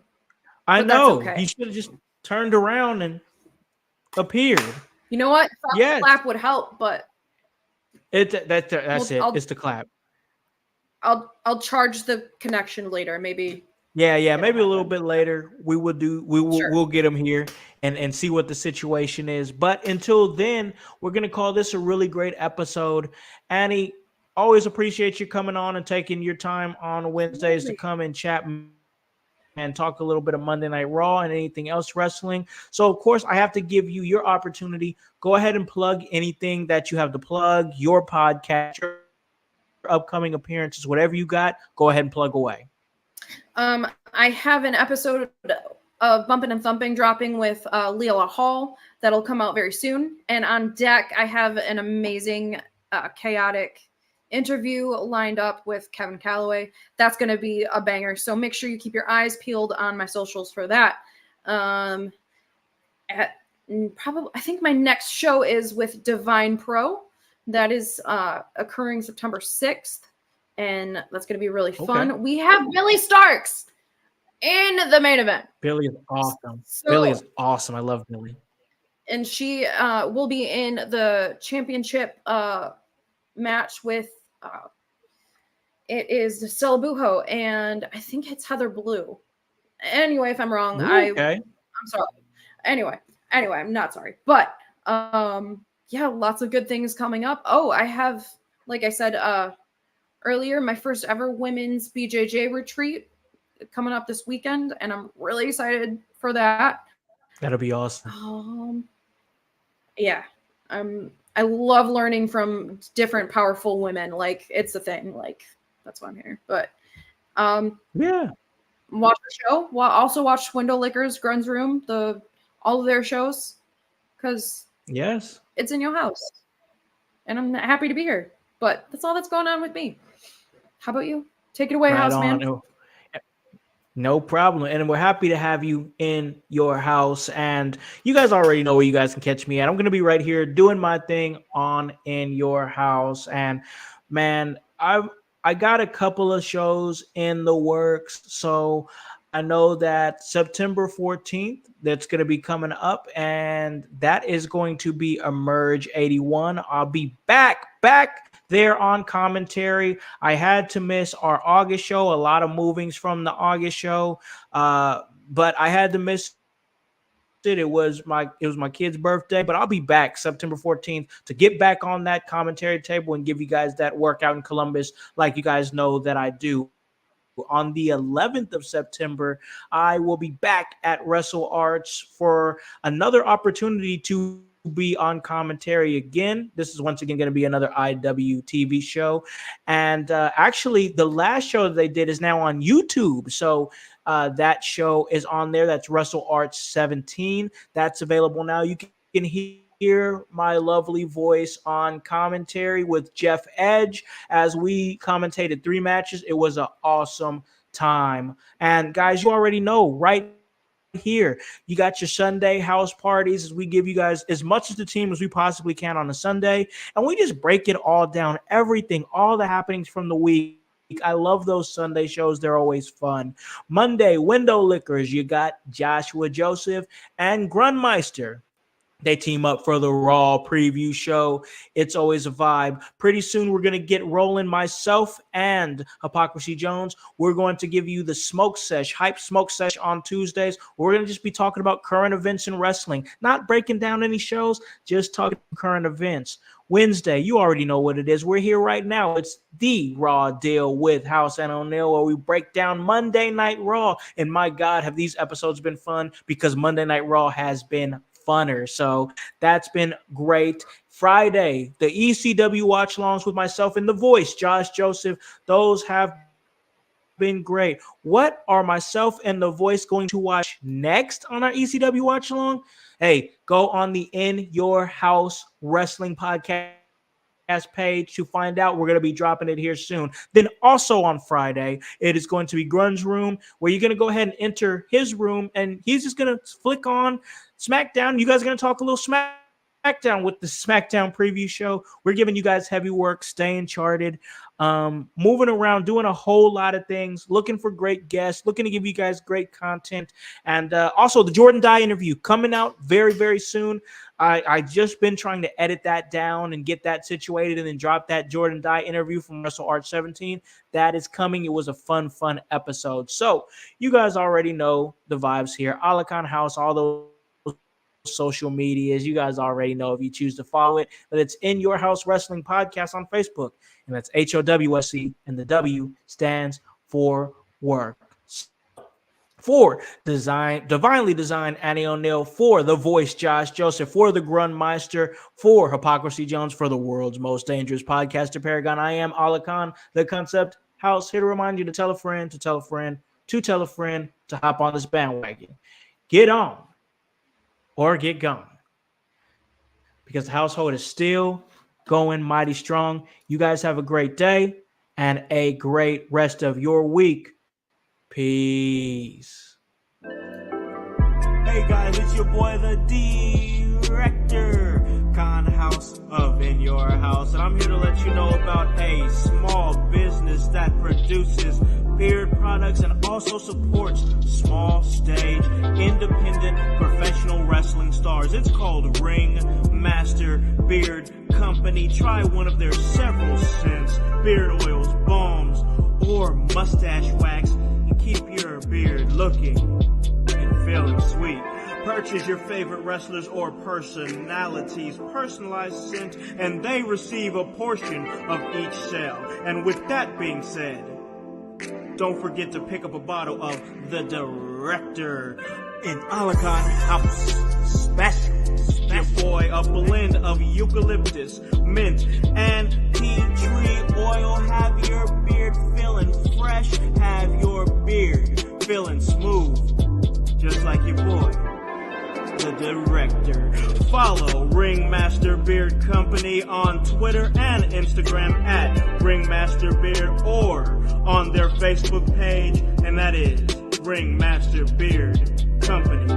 I but that's know he okay. should have just turned around and appeared. You know what? Yes, Clap would help, but that's we'll, it. It's the clap. I'll charge the connection later. Maybe Yeah, it'll maybe a little happen. bit later Sure. we'll get him here and see what the situation is. But until then, we're gonna call this a really great episode. Annie, always appreciate you coming on and taking your time on Wednesdays to Absolutely. come and chat and talk a little bit of Monday Night Raw and anything else wrestling. So of course I have to give you your opportunity. Go ahead and plug anything that you have to plug, your podcast, your upcoming appearances, whatever you got, go ahead and plug away. I have an episode of Bumpin' and Thumping dropping with Leela Hall that'll come out very soon. And on deck, I have an amazing, chaotic interview lined up with Kevin Calloway. That's going to be a banger. So make sure you keep your eyes peeled on my socials for that. I think my next show is with Divine Pro. That is occurring September 6th. And that's going to be really fun. Okay. We have Billy Starks in the main event. Billy is awesome. So, Billy is awesome. I love Billy. and she will be in the championship match with it is Celabujo, and I think it's Heather Blue. Anyway, if I'm wrong, Okay. I'm sorry. Anyway, I'm not sorry. But yeah, lots of good things coming up. Oh, I have, like I said earlier, my first ever women's BJJ retreat coming up this weekend, and I'm really excited for that. That'll be awesome. Yeah, I love learning from different powerful women. Like, it's a thing. Like, that's why I'm here. But Yeah. watch the show. Also watch Window Liquors, Grun's Room, all of their shows, because Yes. it's in your house, and I'm happy to be here. But that's all that's going on with me. How about you? Take it away, Right house on. man. No problem. And we're happy to have you in your house. And you guys already know where you guys can catch me at. I'm going to be right here doing my thing on In Your House. And man, I got a couple of shows in the works. So I know that September 14th, that's going to be coming up, and that is going to be Emerge 81. I'll be back there on commentary. I had to miss our August show, a lot of movings from the August show, but I had to miss it. It was my kid's birthday, but I'll be back September 14th to get back on that commentary table and give you guys that workout in Columbus like you guys know that I do. On the 11th of September, I will be back at Wrestle Arts for another opportunity to be on commentary again. This is once again going to be another IWTV show. And actually, the last show that they did is now on YouTube. So that show is on there. That's Wrestle Arts 17. That's available now. You can hear my lovely voice on commentary with Jeff Edge as we commentated 3 matches. It was an awesome time. And guys, you already know right here, you got your Sunday house parties as we give you guys as much as the team as we possibly can on a Sunday. And we just break it all down, everything, all the happenings from the week. I love those Sunday shows. They're always fun. Monday, Window Lickers. You got Joshua Joseph and Grunmeister. They team up for the Raw preview show. It's always a vibe. Pretty soon, we're going to get rolling. Myself and Hypocrisy Jones, we're going to give you the Smoke Sesh, Hype Smoke Sesh on Tuesdays. We're going to just be talking about current events in wrestling, not breaking down any shows, just talking current events. Wednesday, you already know what it is. We're here right now. It's the Raw Deal with Howse O'Neal, where we break down Monday Night Raw. And my God, have these episodes been fun, because Monday Night Raw has been funner. So that's been great. Friday, the ECW watch alongs with myself and the voice, Josh Joseph. Those have been great. What are myself and the voice going to watch next on our ECW watch along? Hey, go on the In Your House Wrestling Podcast page to find out. We're going to be dropping it here soon. Then also on Friday, it is going to be Grunge Room, where you're going to go ahead and enter his room, and he's just going to flick on SmackDown. You guys are going to talk a little SmackDown with the SmackDown preview show. We're giving you guys heavy work, staying charted, moving around, doing a whole lot of things, looking for great guests, looking to give you guys great content. And also the Jordan Dye interview coming out very, very soon. I just been trying to edit that down and get that situated and then drop that Jordan Dye interview from Wrestle Arts 17. That is coming. It was a fun episode. So you guys already know the vibes here. Alakan House, all those social medias. You guys already know if you choose to follow it, but it's In Your House Wrestling Podcast on Facebook, and that's HOWSC, and the W stands for work. For Divinely Designed Annie O'Neal, for the voice Josh Joseph, for the Grunmeister, for Hypocrisy Jones, for the world's most dangerous podcaster paragon, I am Alakan, the Concept House, here to remind you to tell a friend, to tell a friend, to tell a friend to hop on this bandwagon. Get on or get gone, because the household is still going mighty strong. You guys have a great day and a great rest of your week. Peace. Hey guys, it's your boy, the director, Con House of In Your House, and I'm here to let you know about a small business that produces beard products and also supports small stage, independent, professional wrestling stars. It's called Ring Master Beard Company. Try one of their several scents, beard oils, balms, or mustache wax, and keep your beard looking and feeling sweet. Purchase your favorite wrestlers or personalities' personalized scent, and they receive a portion of each sale. And with that being said, don't forget to pick up a bottle of the Director in Alakan House Special. Your boy, a blend of eucalyptus, mint, and tea tree oil. Have your beard feeling fresh. Have your beard feeling smooth, just like your boy, the Director. Follow Ringmaster Beard Company on Twitter and Instagram at Ringmaster Beard, or on their Facebook page, and that is Ringmaster Beard Company.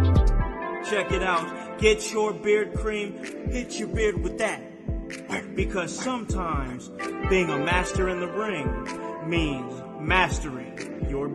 Check it out. Get your beard cream. Hit your beard with that. Because sometimes being a master in the ring means mastering your